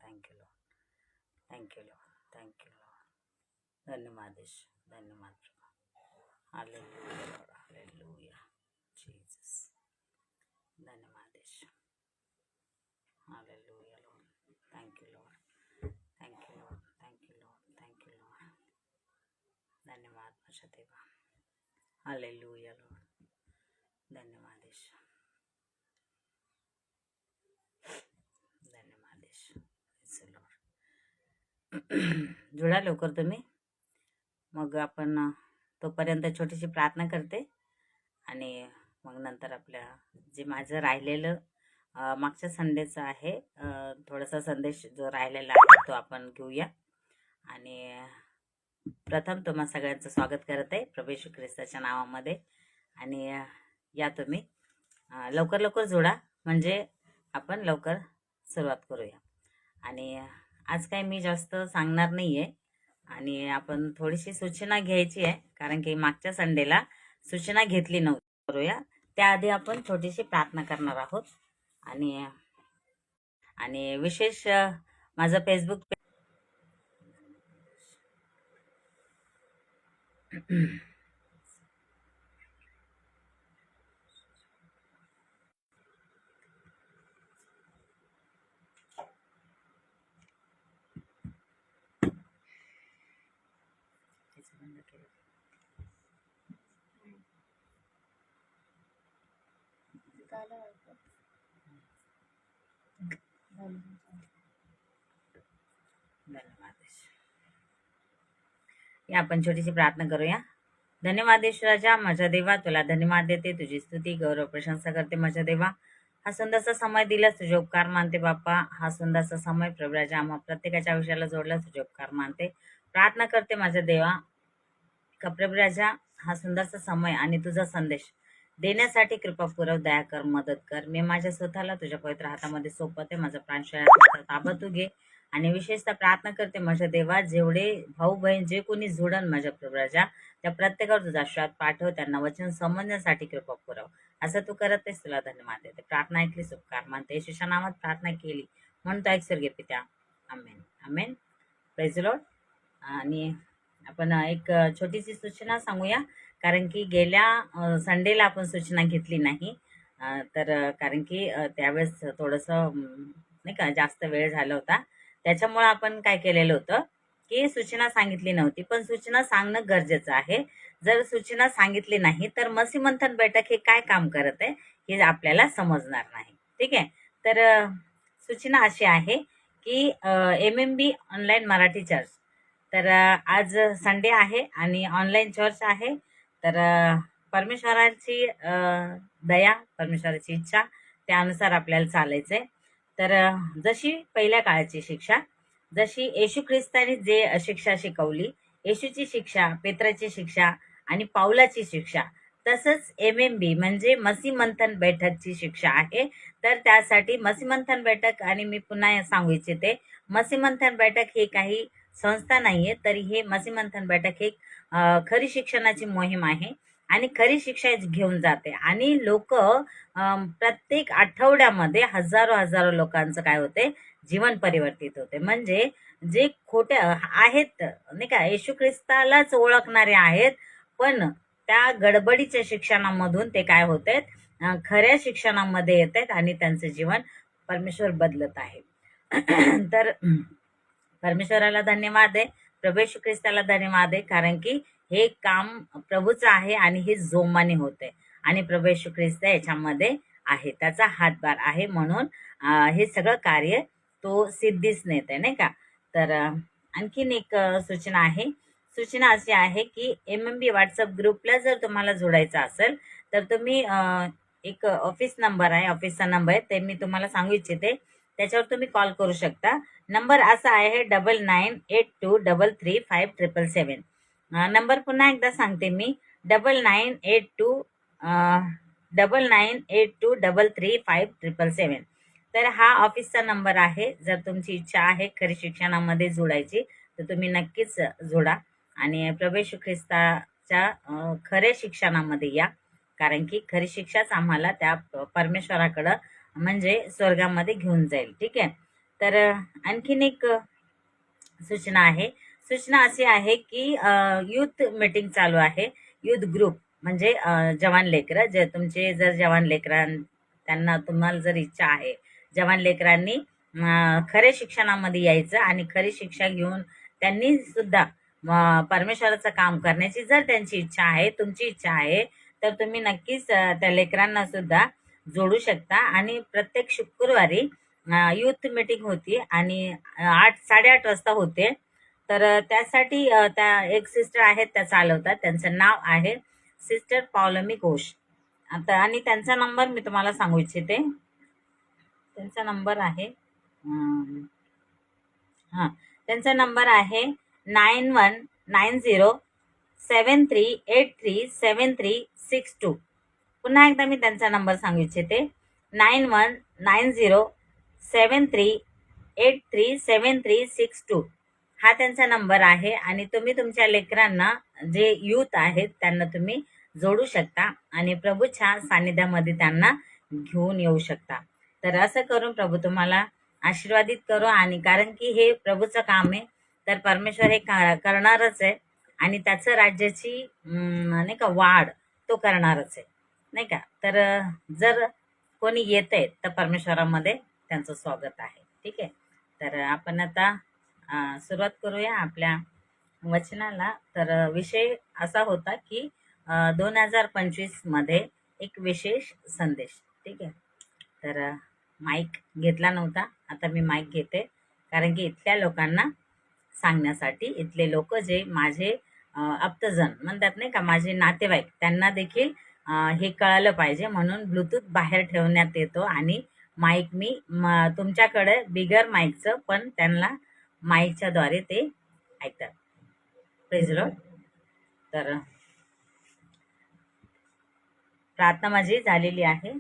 Thank you Lord, thank you Lord, thank you Lord. धन्यवाद येशू, धन्यवाद प्रभू. Hallelujah Lord, hallelujah Jesus. धन्यवाद Yeshu. Hallelujah Lord. Thank you Lord, thank you Lord, thank you Lord, thank you Lord. धन्यवाद माझ्या देवा. Hallelujah Lord. धन्यवाद येशू, धन्यवाद येशू. Yes Lord. जुळा लवकर तुम्ही. मग आपण तोपर्यंत छोटीशी प्रार्थना करते आणि मग नंतर आपल्या जे माझं राहिलेलं मागच्या संडेचं आहे थोडासा संदेश जो राहिलेला आहे तो आपण घेऊया. आणि प्रथम तुम्हा सगळ्यांचं स्वागत करत आहे प्रभू येशू ख्रिस्ताच्या नावामध्ये. आणि या तुम्ही लवकर लवकर जोडा म्हणजे आपण लवकर सुरुवात करूया. आणि आज काही मी जास्त सांगणार नाही आहे आणि आपण थोडीशी सूचना घ्यायची आहे कारण की मागच्या संडेला सूचना घेतली नव्हती. करूया त्याआधी आपण छोटीशी प्रार्थना करणार आहोत. आणि आणि विशेष माझं फेसबुक या आपण छोटीशी प्रार्थना करूया. धन्यवाद ईश्वराजा माझ्या देवा, तुला धन्यवाद देते, तुझी स्तुती गौरव प्रशंसा करते माझ्या देवा. हा सुंदरसा समय दिलास तुझे उपकार मानते बाप्पा. हा सुंदरसा समय प्रभूराजा आम्हा प्रत्येकाच्या आयुष्याला जोडला तुझे उपकार मानते. प्रार्थना करते माझ्या देवा का प्रभूराजा हा सुंदरसा समय आणि तुझा संदेश देण्यासाठी कृपा पुरव, दया कर, मदत कर. मी माझ्या स्वतःला तुझ्या पवित्र हातामध्ये सोपवते. माझा प्राणशयाचा ताबा तू घे. आणि विशेषतः प्रार्थना करते माझ्या देवा जेवढे भाऊ बहीण जे कोणी जोडन माझ्या प्रभूराजा त्या प्रत्येकावर तुझा आशीर्वाद पाठव, त्यांना वचन समजण्यासाठी कृपा पुरव. असं तू करत आहेस, तुला धन्यवाद देते. प्रार्थना ऐकली, उपकार मानते. येशूच्या नावात प्रार्थना केली म्हणून तो ऐक स्वर्गीय पित्या. Amen, amen. Praise Lord. आणि आपण एक छोटीशी सूचना सांगूया कारण की गेल्या संडेला आपण सूचना घेतली नाही. तर कारण की त्यावेळेस थोडंसं नाही का जास्त वेळ झाला होता. त्याच्यामुळे आपण काय केलेलं होतं की सूचना सांगितली नव्हती. पण सूचना सांगणं गरजेचं आहे. जर सूचना सांगितली नाही तर मसी मंथन बैठक हे काय काम करत आहे हे आपल्याला समजणार नाही. ठीक आहे. तर सूचना अशी आहे की MMB ऑनलाईन मराठी चर्च. तर आज संडे आहे आणि ऑनलाईन चर्च आहे. तर परमेश्वराची दया, परमेश्वराची इच्छा त्यानुसार आपल्याला चालायचंय. तर जशी पहिल्या काळाची शिक्षा, जशी येशू ख्रिस्ताने जे शिक्षा शिकवली, येशूची शिक्षा, पेत्राची शिक्षा आणि पाऊलाची शिक्षा, तसंच MMB म्हणजे मसी मंथन बैठकची शिक्षा आहे. तर त्यासाठी मसी मंथन बैठक, आणि मी पुन्हा सांगू इच्छिते, मसी मंथन बैठक ही काही संस्था नाहीये, तर हे मसी मंथन बैठक एक खरी शिक्षणाची मोहीम आहे आणि खरी शिक्षा घेऊन जाते. आणि लोक प्रत्येक आठवड्यामध्ये हजारो लोकांचं काय होते, जीवन परिवर्तित होते. म्हणजे जे खोटे आहेत नाही का, येशू ख्रिस्तालाच ओळखणारे आहेत, पण त्या गडबडीच्या शिक्षणामधून ते काय होत आहेत, खऱ्या शिक्षणामध्ये येत आहेत आणि त्यांचं जीवन परमेश्वर बदलत आहे. तर परमेश्वराला धन्यवाद आहे, प्रभू येशू ख्रिस्ताला धन्यवाद आहे, कारण की हे काम प्रभूचं आहे आणि हे जोमाने होते आणि प्रभू येशू ख्रिस्त याच्यामध्ये आहे, त्याचा हातभार आहे, म्हणून हे सगळं कार्य तो सिद्धीस नेते नाही का. तर आणखीन एक सूचना आहे. सूचना अशी आहे की MMB व्हॉट्सअप ग्रुपला जर तुम्हाला जोडायचं असेल तर तुम्ही एक ऑफिस नंबर आहे, ऑफिसचा नंबर आहे, ते मी तुम्हाला सांगू इच्छिते. त्याच्यावर तुम्ही कॉल करू शकता. नंबर असा आहे 9982335777. नंबर पुन्हा एकदा सांगते मी, 9982335777. तर हा ऑफिसचा नंबर आहे. जर तुमची इच्छा आहे खरी शिक्षणामध्ये जोडायची तर तुम्ही नक्कीच जोडा आणि प्रभू येशू ख्रिस्ताच्या खऱ्या शिक्षणामध्ये या, कारण की खरी शिक्षाच आम्हाला त्या परमेश्वराकडं म्हणजे स्वर्गामध्ये घेऊन जाईल. ठीक आहे. तर आणखीन एक सूचना आहे. सूचना अशी आहे की युथ मीटिंग चालू आहे. युथ ग्रुप म्हणजे जवान लेकरं, जे तुमचे जर जवान लेकरां त्यांना तुम्हाला जर इच्छा आहे, जवान लेकरांनी खरे शिक्षणामध्ये यायचं आणि खरी शिक्षा घेऊन त्यांनी सुद्धा परमेश्वराचं काम करण्याची जर त्यांची इच्छा आहे, तुमची इच्छा आहे, तर तुम्ही नक्कीच त्या लेकरांना सुद्धा जोडू शकता. आणि प्रत्येक शुक्रवारी युथ मीटिंग होती आणि 8:30 वाजता होते. तर त्यासाठी त्या एक सिस्टर आहेत, त्या चालवतात. त्यांचं नाव आहे सिस्टर पौलोमी घोष. आता आणि त्यांचा नंबर मी तुम्हाला सांगू इच्छिते. त्यांचा नंबर आहे हां, त्यांचा नंबर आहे 919073837362. पुन्हा एकदा मी त्यांचा नंबर सांगू इच्छिते. 919073837362 हा त्यांचा नंबर आहे. आणि तुम्ही तुमच्या लेकरांना, जे यूथ आहेत, त्यांना तुम्ही जोडू शकता आणि प्रभूच्या सानिध्यामध्ये त्यांना घेऊन येऊ शकता. तर असं करून प्रभू तुम्हाला आशीर्वादित करो. आणि कारण की हे प्रभूचं काम आहे, तर परमेश्वर हे करणारच आहे आणि त्याचं राज्याची नाही का वाढ तो करणारच आहे, नाही का. तर जर कोणी येत आहे तर परमेश्वरामध्ये त्यांचं स्वागत आहे. ठीक आहे. तर आपण आता सुरुवात करूया आपल्या वचनाला. तर विषय असा होता की 2025 मध्ये एक विशेष संदेश. ठीक आहे. तर माईक घेतला नव्हता, आता मी माईक घेते, कारण की इथल्या लोकांना सांगण्यासाठी, इथले लोक जे माझे आप्तजन म्हणतात नाही का, माझे नातेवाईक, त्यांना देखील हे कळालं पाहिजे, म्हणून ब्लूटूथ बाहेर ठेवण्यात येतो आणि माईक मी तुमच्याकडे बिगर माईकचं, पण त्यांना माईकच्या द्वारे ते ऐकतात. Praise Lord. तर प्रार्थना माझी झालेली आहे.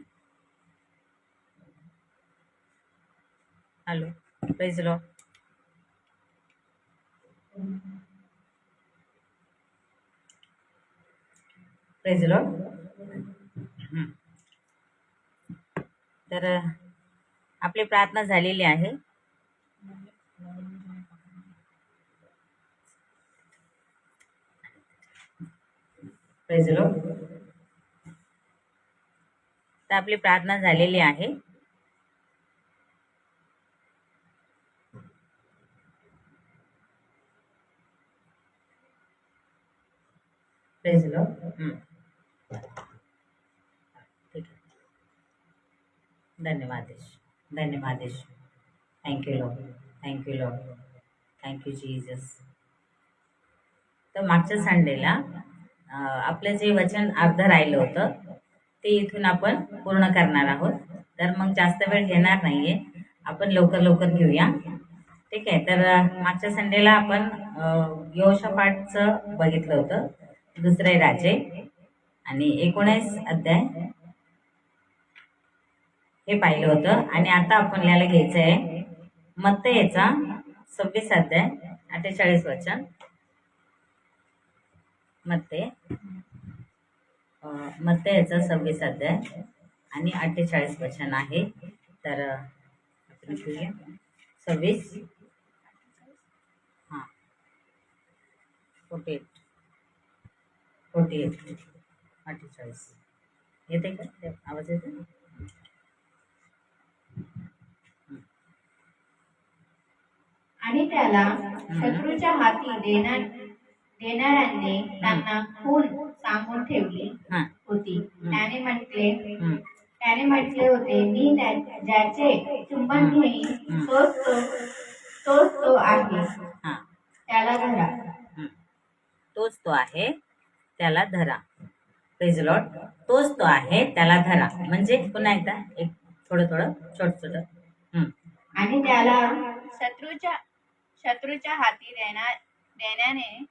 Hello, praise Lord. Praise Lord. तर आपली प्रार्थना झालेली आहे. Praise Lord. तर आपली प्रार्थना झालेली आहे. Praise Lord. ठीक आहे. धन्यवाद येशू, धन्यवाद Yeshu. Thank you Lord, thank you Lord, thank you Jesus. तर मागच्या संडेला आपलं जे वचन अर्ध राहिलं होतं ते इथून आपण पूर्ण करणार आहोत. तर मग जास्त वेळ घेणार नाहीये, आपण लवकर लवकर घेऊया. ठीक आहे. तर मागच्या संडेला आपण यहोशापाटचं बघितलं होतं, दुसरे राजे आणि 19 अध्याय हे पाहिलं होतं. आणि आता आपल्याला घ्यायचं आहे मत्तयेचा 26 अध्याय 48 वचन. मत्तयेचा 26 अध्याय आणि 48 वचन आहे. तर आपण घेऊया 26 हां 48 48 येते का आवाज? येते. आणि त्याला शत्रूच्या हाती देणाऱ्यांनी त्यांना खून सांगून ठेवली होती. त्याने म्हटले होते, मी ज्याचे चुंबन घेईन तोच तो आहे, त्याला धरा. तोच तो आहे, त्याला धरा. Praise Lord. तोच तो आहे, त्याला धरा. म्हणजे पुन्हा एकदा एक थोडं छोट. आणि त्याला शत्रूच्या हाती देण्याने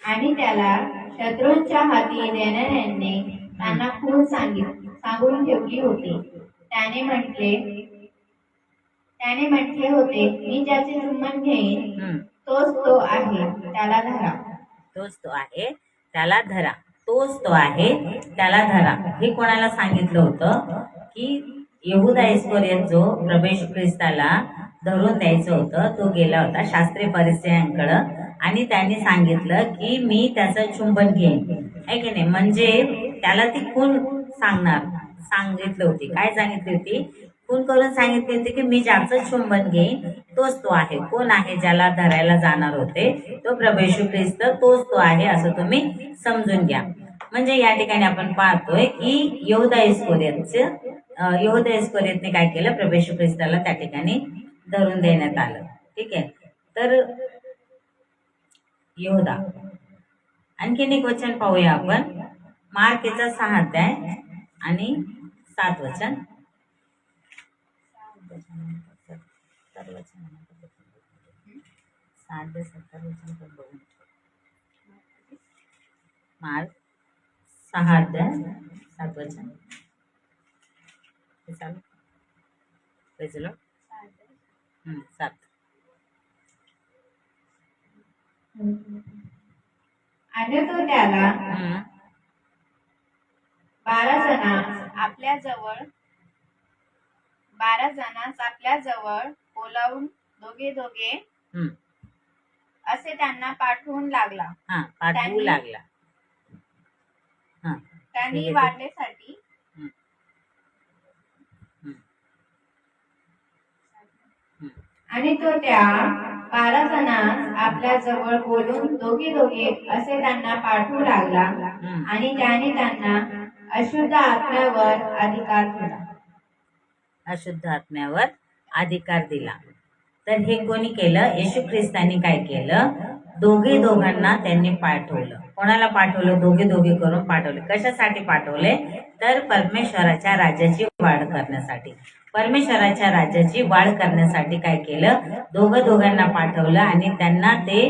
आणि त्याला शत्रूंच्या हाती देणाऱ्यांनी त्यांना खून सांगून ठेवली होती. त्याने म्हटले होते, मी ज्याचे चुंबन घेईन तोच तो आहे, त्याला धरा. तोच तो आहे, त्याला धरा. तोच तो आहे, त्याला धरा. हे कोणाला सांगितलं होतं की यहूदा इस्करियोत जो प्रभू येशू ख्रिस्ताला धरून द्यायचं होतं, तो गेला होता शास्त्री फरिसेयांकडं आणि त्यांनी सांगितलं की मी त्याचं चुंबन घेईन, आहे की नाही. म्हणजे त्याला ती खून सांगितलं होती. काय सांगितली होती? खून करून सांगितले होते की मी ज्याचं चुंबन घेईन तोच तो आहे. कोण आहे ज्याला धरायला जाणार होते? तो प्रभू येशू ख्रिस्त, तोच तो आहे असं तुम्ही समजून घ्या. म्हणजे या ठिकाणी आपण पाहतोय की यहूदा इस्करियोतने काय केलं? प्रभू येशू ख्रिस्ताला त्या ठिकाणी धरून देण्यात आलं. ठीक आहे. तर यहूदा. आणखीन एक वचन पाहूया आपण, मार्कचा 6 अध्याय आणि 7 वचन. मार्क 6 अध्याय 7 वचन. चालू 7. आणि तो त्याला 12 जणांस आपल्या जवळ बोलावून दोघे दोघे असे त्यांना पाठवून लागला. त्यांनी वाढण्यासाठी आणि तो त्या 12 जणांस आपल्या जवळ बोलून दोघे दोघे असे त्यांना पाठवू लागला आणि त्याने त्यांना अशुद्ध आत्म्यावर अधिकार दिला. अशुद्ध आत्म्यावर अधिकार दिला. तर हे कोणी केलं? येशू ख्रिस्तांनी काय केलं? दोघांना त्यांनी पाठवलं. कोणाला पाठवलं? दोघे करून पाठवले. कशासाठी पाठवले? तर परमेश्वराच्या राज्याची वाढ करण्यासाठी. परमेश्वराच्या राज्याची वाढ करण्यासाठी काय केलं? दोघांना पाठवलं आणि त्यांना ते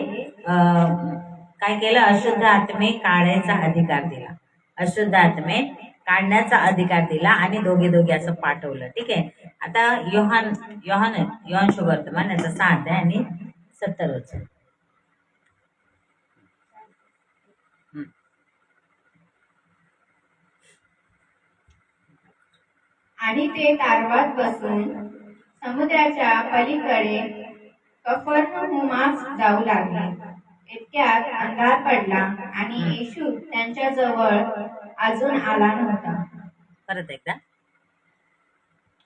काय केलं? अशुद्ध आत्मे काढायचा अधिकार दिला. अशुद्ध आत्मे काढण्याचा अधिकार दिला आणि दोघे असं पाठवलं. ठीक आहे. आता योहान शुभवर्तमान याचा 6 अध्याय आणि 70 वचन. आणि ते तारवात बसून समुद्राच्या पलीकडे कफरनहूमास जाऊ लागले. इतक्यात अंधार पडला आणि येशू त्यांच्या जवळ अजून आला नव्हता. परत एकदा.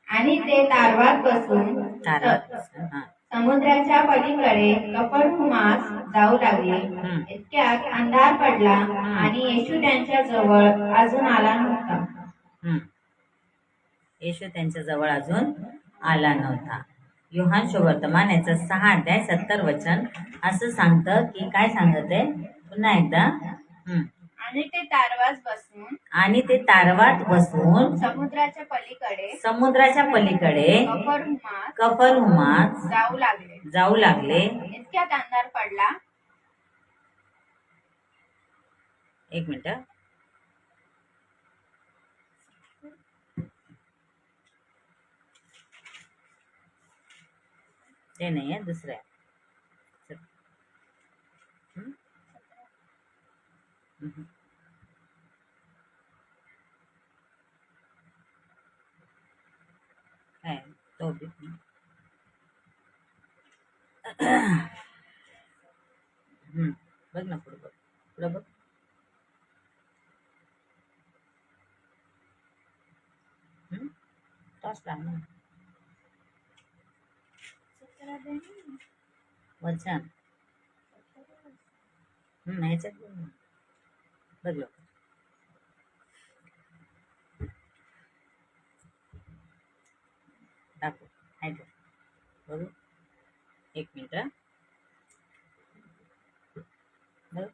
आणि ते तारवात बसून समुद्राच्या पलीकडे कफरनहूमास जाऊ लागले. इतक्यात अंधार पडला आणि येशू त्यांच्या जवळ अजून आला नव्हता. येशू त्यांच्या जवळ अजून आला नव्हता. योहान शुभवर्तमान याचं 6 अध्याय 70 वचन असं सांगतं की काय सांगत आहे? पुन्हा एकदा. आणि ते तारवात बसून समुद्राच्या पलीकडे कफरनहूमास जाऊ लागले. इतक्यात अंधार पडला. एक मिनिट. ते नाही आहे, दुसरं आहे. काय तो बघ ना, पुढं बघ. वचन ह्याच्यात बघ लोक. दाखव बघू. एक मिनिट. बघ.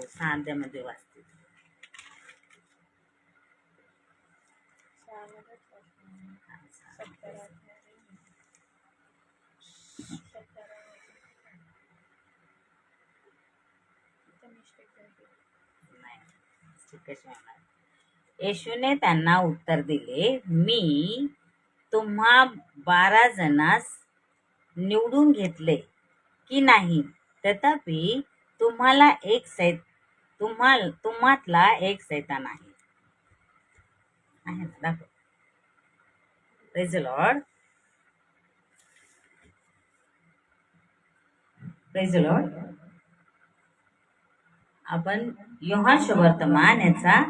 साध्यामध्ये वाचते. कशी होणार? येशूने त्यांना उत्तर दिले, मी तुम्हा 12 जणांस निवडून घेतले की नाही, तथापि तुम्हातला एक सैतान आहे. दाखव. Praise the Lord. Praise the Lord. आपण योहान सुवर्तमान याचा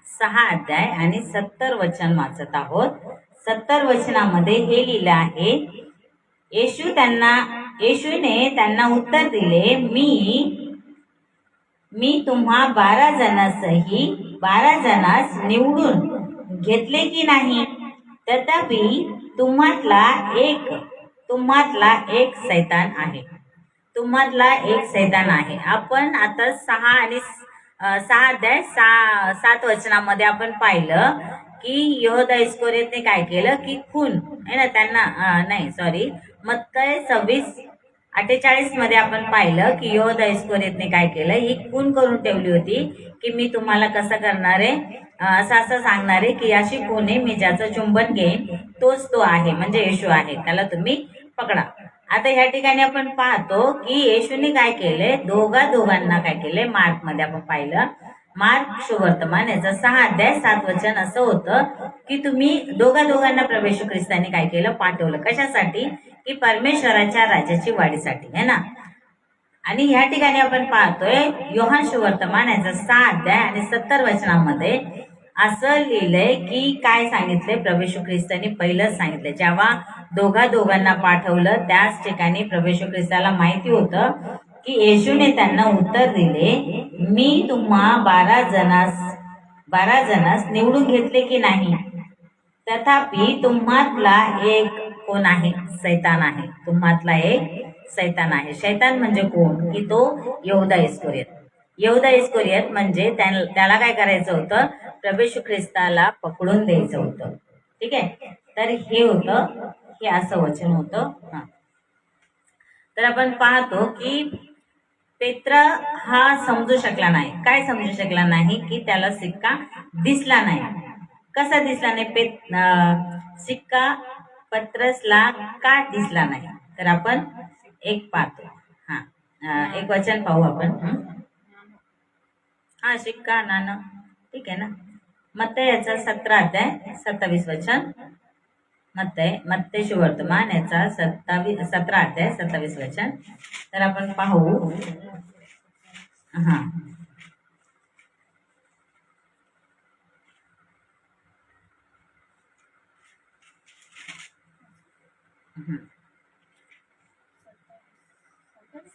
6 अध्याय आणि 70 वचन वाचत आहोत. 70 वचनामध्ये हे लिहिलं आहे, येशूने त्यांना उत्तर दिले, मी तुम्हा 12 जणांस निवडून घेतले की नाही, तथापि तुम्हातला एक सैतान आहे. तुम्हातला एक सैतान आहे. आपण आता 6 अध्याय 7 वचनामध्ये आपण पाहिलं की यहोदा इस्करियोतने काय केलं की खून आहे ना त्यांना मत्तई 26:48 मध्ये आपण पाहिलं की यहोदा इस्करियोतने काय केलं, ही खून करून ठेवली होती की मी तुम्हाला कसं करणार आहे, असं सांगणार आहे की अशी खून आहे, मी ज्याचं चुंबन घेईन तोच तो आहे, म्हणजे येशू आहे, त्याला तुम्ही पकडा. आता ह्या ठिकाणी आपण पाहतो की येशूने काय केले, दोघांना काय केले. मार्क मध्ये आपण पाहिलं, मार्क सुवर्तमान याचा 6 अध्याय 7 वचन असं होतं की तुम्ही दोघांना प्रभू येशू ख्रिस्ताने काय केलं, पाठवलं. कशासाठी? की परमेश्वराच्या राज्याची वाढीसाठी, है ना. आणि ह्या ठिकाणी आपण पाहतोय योहान सुवर्तमान याचा 6 अध्याय आणि 70 वचनामध्ये असं लिहिलंय की काय सांगितलंय, प्रभू येशू ख्रिस्ताने पहिलंच सांगितलंय, जेव्हा दोघांना पाठवलं त्याच ठिकाणी प्रभू येशू ख्रिस्ताला माहिती होतं की येशूने त्यांना उत्तर दिले, मी तुम्हा 12 जणांस निवडून घेतले की नाही, तथापि तुम्हातला एक कोण आहे, सैतान आहे. तुम्हातला एक सैतान आहे. शैतान म्हणजे कोण? की तो यहोदा इस्करियोत म्हणजे त्याला काय करायचं होतं, प्रभू येशू ख्रिस्ताला पकडून द्यायचं होतं. ठीक आहे. तर हे असं वचन होतं. तर आपण पाहतो की पेत्र हा समजू शकला नाही. काय समजू शकला नाही? की त्याला सिक्का दिसला नाही. कसा दिसला नाही? सिक्का पत्रसला का दिसला नाही? तर आपण एक पाहतो. एक वचन पाहू आपण. शिक्का नाणं, ठीक आहे ना. मत्तई याचा 17 अध्याय 27 वचन. मत्तई सुवर्तमान याचा 17 अध्याय 27 वचन. तर आपण पाहू. हा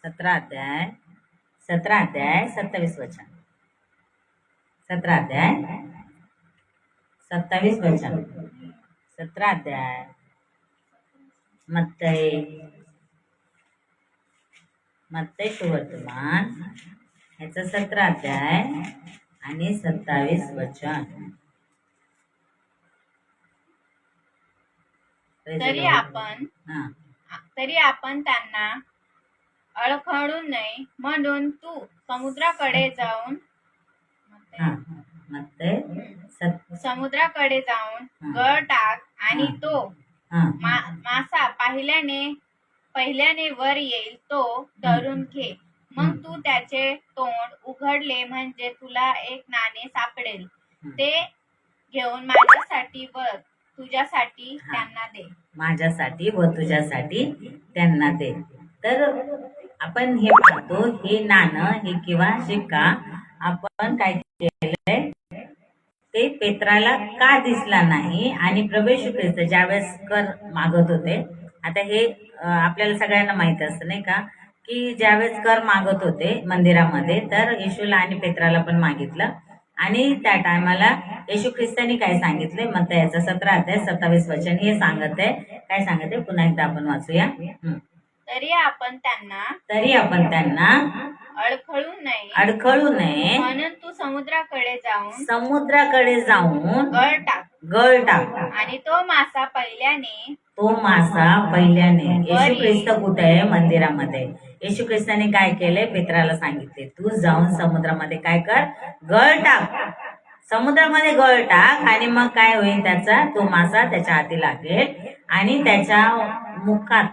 17 अध्याय 27 वचन. 17 अध्याय 27 वचन. 17 अध्याय मत्तई सुवर्तमान याचा 17 अध्याय आणि 27 वचन. तरी आपण त्यांना अडखळू नये म्हणून तू समुद्राकडे जाऊन गळ टाक आणि तो मासा पहिल्याने वर येईल तो धरून घे. मग तू त्याचे तोंड उघडले म्हणजे तुला एक नाणे सापडेल. ते घेऊन माझ्यासाठी व तुझ्यासाठी त्यांना दे. माझ्यासाठी व तुझ्यासाठी त्यांना दे. तर आपण हे पाहतो, हे नाणं हे किंवा शिक्का आपण काय केलंय, ते पेत्राला का दिसला नाही. आणि प्रभू येशू ख्रिस्त ज्यावेळेस कर मागत होते, आता हे आपल्याला सगळ्यांना माहित असतं नाही का, की ज्यावेळेस कर मागत होते मंदिरामध्ये, तर येशूला आणि पेत्राला पण मागितलं. आणि त्या टायमाला येशू ख्रिस्तानी काय सांगितले, मत्तई याचा 17 अध्याय 27 वचन हे सांगत आहे. काय सांगत आहे? पुन्हा एकदा आपण वाचूया. तरी आपण त्यांना अडखळू नये म्हणून तू समुद्राकडे जाऊन गळ टाक आणि तो मासा पहिल्याने. येशू ख्रिस्त कुठे आहे? मंदिरामध्ये. येशू ख्रिस्ताने काय केलंय? पेत्राला सांगितले, तू जाऊन समुद्रामध्ये काय कर? गळ टाक. समुद्रामध्ये गळ टाक आणि मग काय होईल, त्याचा तो मासा त्याच्या हाती लागेल आणि त्याच्या मुखात,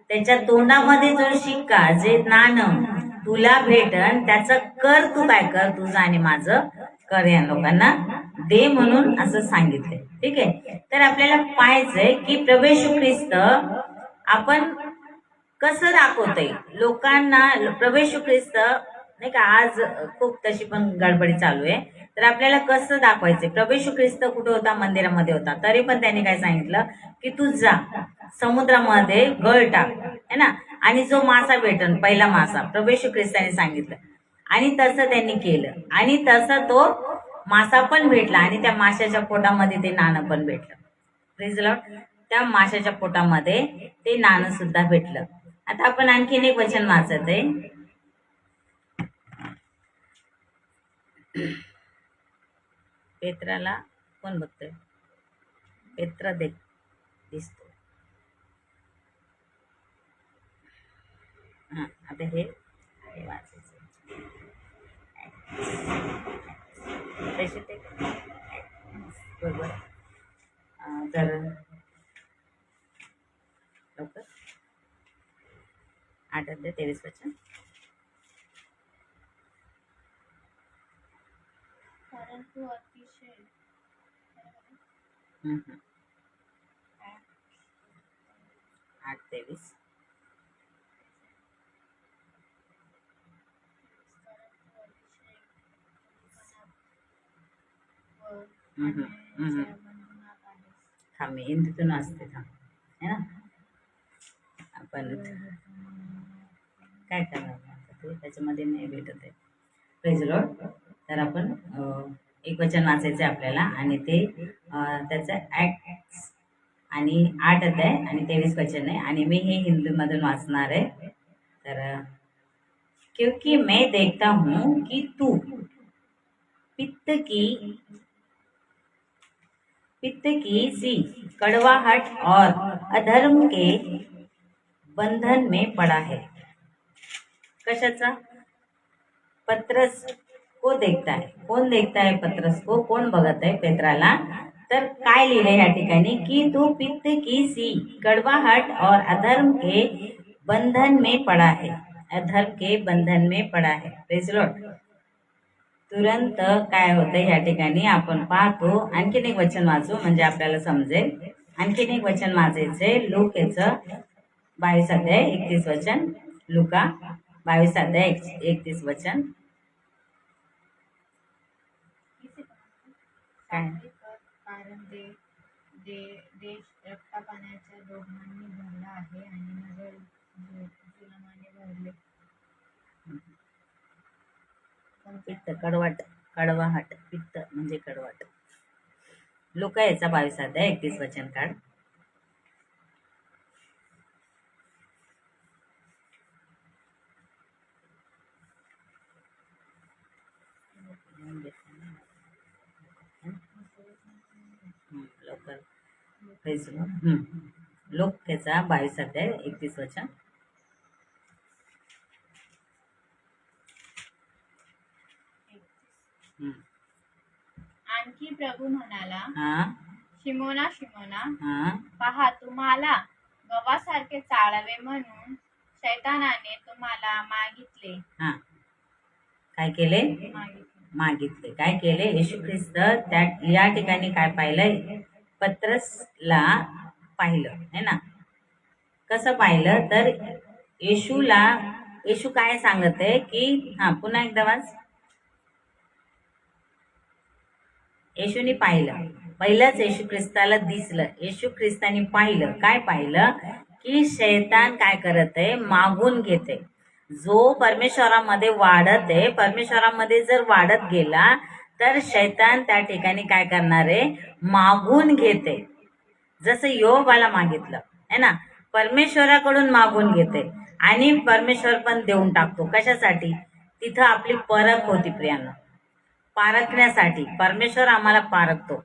त्याच्या तोंडामध्ये जो शिक्का, जे नाणं तुला भेटन, त्याचं कर तू काय कर, तुझं आणि माझं कर, या लोकांना दे म्हणून असं सांगितलंय. ठीक आहे. तर आपल्याला पाहायचंय की प्रभू येशू ख्रिस्त आपण कसं दाखवतोय लोकांना. प्रभू येशू ख्रिस्त नाही का, आज खूप तशी पण गडबडी चालू आहे, तर आपल्याला कसं दाखवायचंय. प्रभू येशू ख्रिस्त कुठे होता, मंदिरामध्ये होता, तरी पण त्यांनी काय सांगितलं की तू जा समुद्रामध्ये गळ टाक, है ना, आणि जो मासा भेटन, पहिला मासा, प्रभू येशू ख्रिस्ताने सांगितलं आणि तसं त्यांनी केलं आणि तसा तो मासा पण भेटला आणि त्या माशाच्या पोटामध्ये ते नाणं पण भेटलं. प्लीज लॉर्ड, त्या माशाच्या पोटामध्ये ते नाणं सुद्धा भेटलं. आता आपण आणखीन एक वचन वाचत आहे. पेत्राला कोण बघतोय? पेत्रा दिसतो. हा, आता हे वाचायचं. बरोबर. तर लवकर 8:23 वचन. परंतु अतिशय 8:23. थांब, हिंदीतून असते, थांब, है ना. आपण काय करणार, त्याच्यामध्ये नाही भेटत आहे. Praise Lord. तर आपण एक वचन वाचायचं आहे आपल्याला आणि ते त्याचं ॲक्ट्स आणि 8 अध्याय आणि 23 वचन आहे आणि मी हे हिंदीमधून वाचणार आहे. तर क्योंकि मैं देखता हूँ कि तू पित्त की सी कड़वाहट और अधर्म के बंधन में पड़ा है. कशाचा? पत्रस को देखता है. कोण देखता है पत्रस को? कोण बघत आहे पेत्राला? तर काय लिहिलंय या ठिकाणी की तू पित्त की सी कड़वाहट और अधर्म के बंधन में पड़ा है. अधर्म के बंधन में पड़ा है. Praise Lord. तुरंत काय होतं या ठिकाणी आपण पाहतो. आणखीन एक वचन वाचू म्हणजे आपल्याला समजेल. आणखीन एक वचन वाचायचंय. लूकाचं 22 अध्याय 31 वचन. लूका 22 अध्याय 31 वचन. काय? कारण देश रक्तपाण्याच्या दोघांनी भरला आहे आणि नगर जुलमाने भरले. पित्त, कडवाहट. पित्त म्हणजे कडवाट. लूका याचा 22 अध्याय 31 वचन काढ. लवकर. लोक त्याचा 22 अध्याय 31 वचन. आणखी प्रभू म्हणाला, हा, शिमोना शिमोना, हा, पहा, तुम्हाला गव्हासारखे चाळावे म्हणून शैतानाने तुम्हाला मागितले. हा, काय केले? मागितले. काय केले? येशू ख्रिस्त त्या या ठिकाणी काय पाहिलंय? पत्रसला पाहिलं, है ना. कसं पाहिलं? तर येशू काय सांगत आहे की, हा, पुन्हा एकदा वाच. येशूने पाहिलं. पहिलंच येशू ख्रिस्ताला दिसलं. येशू ख्रिस्ताने पाहिलं. काय पाहिलं? की शैतान काय करत आहे? मागून घेते. जो परमेश्वरामध्ये वाढत आहे, परमेश्वरामध्ये जर वाढत गेला तर शैतान त्या ठिकाणी काय करणार आहे? मागून घेते. जसं योबाला मागितलं, है ना, परमेश्वराकडून मागून घेते आणि परमेश्वर पण देऊन टाकतो. कशासाठी? तिथं आपली परख होती प्रियांनो. पारखण्यासाठी. परमेश्वर आम्हाला पारखतो.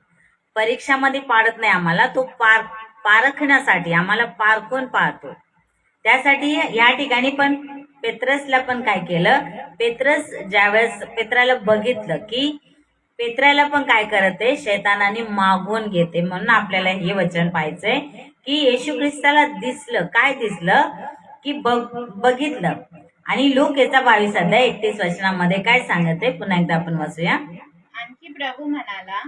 परीक्षामध्ये पाडत नाही आम्हाला, तो पारखण्यासाठी आम्हाला पारखून पाहतो. त्यासाठी या ठिकाणी पण पेत्रसला पण काय केलं? पेत्रस ज्यावेळेस पेत्राला बघितलं की पेत्राला पण काय करते, शैतानाने मागून घेते. म्हणून आपल्याला हे वचन पाहायचंय की येशू ख्रिस्ताला दिसलं, काय दिसलं की बघितलं. आणि लूक याचा 22 अध्याय 31 वचनामध्ये काय सांगते, पुन्हा एकदा आपण वाचूया.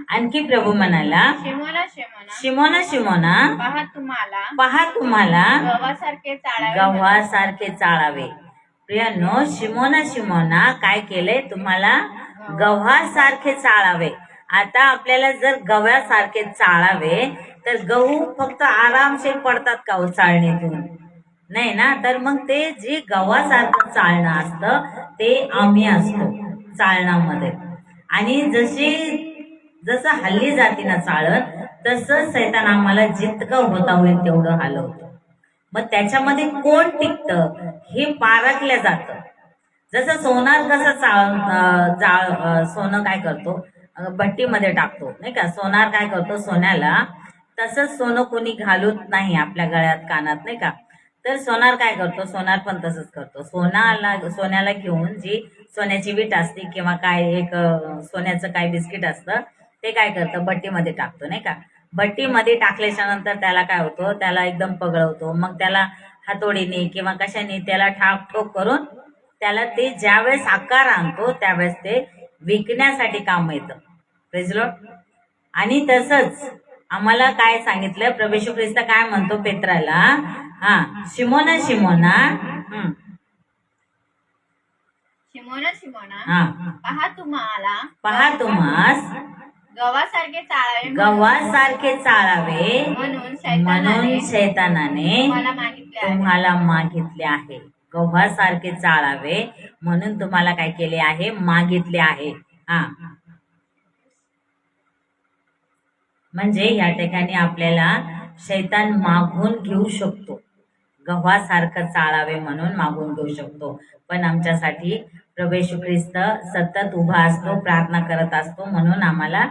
आणखी प्रभू म्हणाला, शिमोना शिमोना शिमोना पहा तुम्हाला गव्हासारखे चाळावे. प्रियांनो, शिमोना काय केलंय, तुम्हाला गव्हासारखे चाळावे. आता आपल्याला जर गव्हासारखे चाळावे तर गहू फक्त आरामशीर पडतात का हो चाळणीतून? नाही ना. तर मग ते जे गव्हासारखं चालणं असतं ते आम्ही असतो चालण्यामध्ये. आणि जसं हल्ली जाती ना चालत, तसं सैतान आम्हाला जितकं होता होईल तेवढं हलवतो. मग त्याच्यामध्ये कोण टिकतं हे पारखलं जातं. जसं सोनार कसं सोनं काय करतो, भट्टीमध्ये टाकतो नाही का. सोनार काय करतो, सोन्याला तसंच सोनं कोणी घालत नाही आपल्या गळ्यात कानात नाही का. तर सोनार काय करतो, सोनार पण तसंच करतो. सोन्याला घेऊन जी सोन्याची वीट असते किंवा काय एक सोन्याचं काय बिस्किट असतं ते काय करतं, भट्टीमध्ये टाकतो नाही का. भट्टीमध्ये टाकल्याच्या नंतर त्याला काय होतं, त्याला एकदम पगळवतो. मग त्याला हातोडीने किंवा कशाने त्याला ठोक करून त्याला ते ज्यावेळेस आकार आणतो त्यावेळेस ते विकण्यासाठी काम येतं. Praise Lord. आणि तसंच आम्हाला काय सांगितलं, प्रभू येशू ख्रिस्त काय म्हणतो पेत्राला, शिमोना शिमोना पहा तुम्हास गव्हासारखे चाळावे म्हणून शैतानाने तुम्हाला मागितले आहे. गव्हासारखे चाळावे म्हणून तुम्हाला काय केले आहे, मागितले आहे. म्हणजे या ठिकाणी आपल्याला शैतान मागून घेऊ शकतो, गव्हासारखं चाळावे म्हणून मागून घेऊ शकतो. पण आमच्यासाठी प्रभू येशू ख्रिस्त सतत उभा असतो, प्रार्थना करत असतो. म्हणून आम्हाला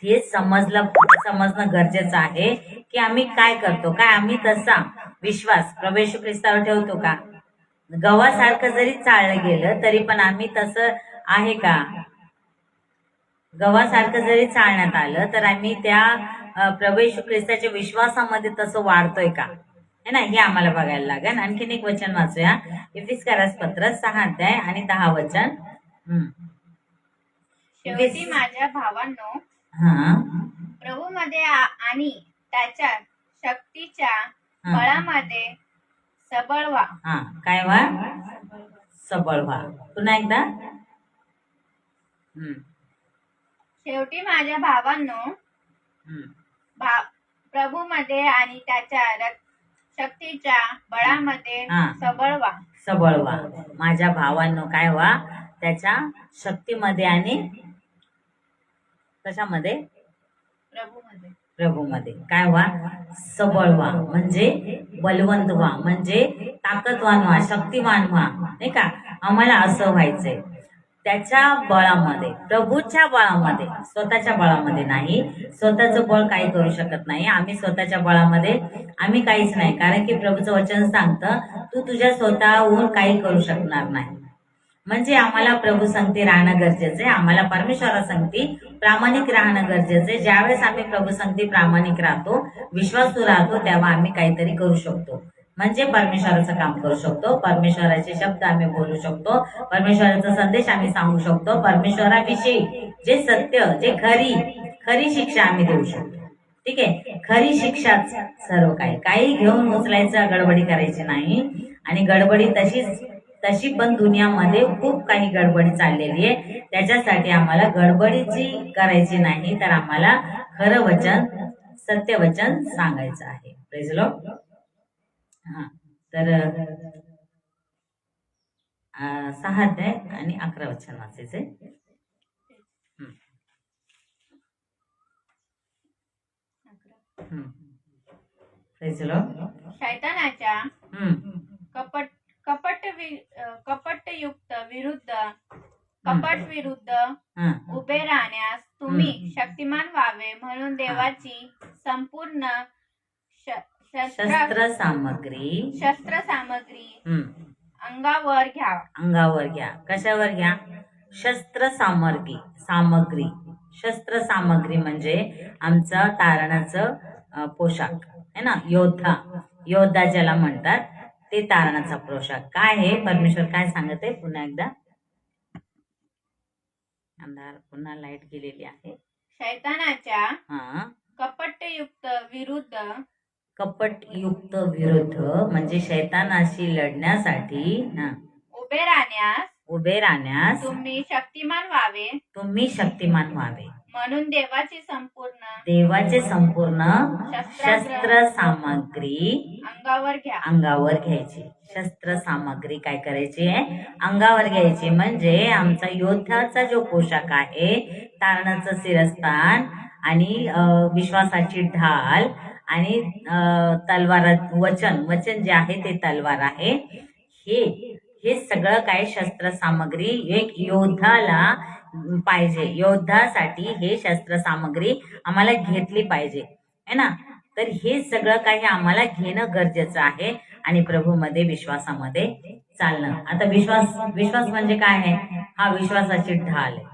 हे समजणं गरजेचं आहे की आम्ही काय करतो, काय आम्ही तसा विश्वास प्रभू येशू ख्रिस्तावर ठेवतो का. गव्हासारखं जरी चाललं गेलं तरी पण आम्ही तसं आहे का. गव्हासारखं जरी चालण्यात आलं तर आम्ही त्या प्रभू येशू ख्रिस्ताच्या विश्वासामध्ये तसं वाढतोय का, है ना. हे आम्हाला बघायला लागेल. आणखीन एक वचन वाचूया, इफिसकारास पत्र 6 अध्याय आणि 10 वचन. शेवटी माझ्या भावांनो, प्रभू मध्ये आणि त्याच्या शक्तीच्या बळामध्ये सबळ व्हा. काय व्हा, सबळ व्हा. पुन्हा एकदा. शेवटी माझ्या भावांनो, प्रभू मध्ये आणि त्याच्या शक्तीच्या बळामध्ये सबळ व्हा. माझ्या भावांनो काय व्हा, त्याच्या शक्तीमध्ये आणि कशामध्ये, प्रभूमध्ये काय व्हा, सबळ व्हा. म्हणजे बलवंत व्हा, म्हणजे ताकदवान व्हा, शक्तिवान व्हा नाही का. आम्हाला असं व्हायचंय त्याच्या बळामध्ये, प्रभूच्या बळामध्ये, स्वतःच्या बळामध्ये नाही. स्वतःचं बळ काही करू शकत नाही आम्ही. स्वतःच्या बळामध्ये आम्ही काहीच नाही. कारण की प्रभूचं वचन सांगतं, तू तुझ्या स्वतःहून काही करू शकणार नाही. म्हणजे आम्हाला प्रभू संगती राहणं गरजेचं आहे. आम्हाला परमेश्वरा संगती प्रामाणिक राहणं गरजेचं आहे. ज्यावेळेस आम्ही प्रभू संगती प्रामाणिक राहतो, विश्वासू राहतो, तेव्हा आम्ही काहीतरी करू शकतो. म्हणजे परमेश्वराचं काम करू शकतो, परमेश्वराचे शब्द आम्ही बोलू शकतो, परमेश्वराचा संदेश आम्ही सांगू शकतो, परमेश्वराविषयी जे सत्य, जे खरी शिक्षा आम्ही देऊ शकतो. ठीक आहे. खरी शिक्षाच सर्व काही घेऊन उचलायचं, गडबडी करायची नाही. आणि गडबडी तशी पण दुनियामध्ये खूप काही गडबडी चाललेली आहे. त्याच्यासाठी आम्हाला गडबडीची करायची नाही, तर आम्हाला खरं वचन, सत्य वचन सांगायचं आहे. Praise Lord. तर 6 अध्याय आणि 11 वचन वाचायचे. Praise Lord. शैतानाच्या कपटयुक्त विरुद्ध उभे राहण्यास तुम्ही शक्तिमान व्हावे म्हणून देवाची संपूर्ण शस्त्र सामग्री अंगावर घ्या. कशावर घ्या, शस्त्र सामग्री शस्त्र सामग्री म्हणजे आमचं तारणाचं पोशाख है ना, योद्धा ज्याला म्हणतात ते तारणाचा पोशाख काय आहे. परमेश्वर काय सांगत आहे पुन्हा एकदा. अंधार पुन्हा लाईट गेलेली आहे. शैतानाच्या हा कपटयुक्त विरुद्ध म्हणजे शैतानाशी लढण्यासाठी उभे राहण्यास तुम्ही शक्तिमान व्हावे म्हणून देवाचे संपूर्ण शस्त्र सामग्री अंगावर घ्यायची. शस्त्र सामग्री काय करायची आहे, अंगावर घ्यायची. म्हणजे आमचा योद्ध्याचा जो पोशाख आहे, तारणाचं शिरस्तान आणि विश्वासाची ढाल आणि तलवार, वचन जे आहे ते तलवार आहे. हे सगळं काय शस्त्र सामग्री एक योद्धाला पाहिजे. योद्धासाठी हे शस्त्र सामग्री आम्हाला घेतली पाहिजे है ना. तर हे सगळं काही आम्हाला घेणं गरजेचं आहे आणि प्रभूमध्ये विश्वासामध्ये चालणं. आता विश्वास म्हणजे काय आहे, हा विश्वासाची ढाल आहे.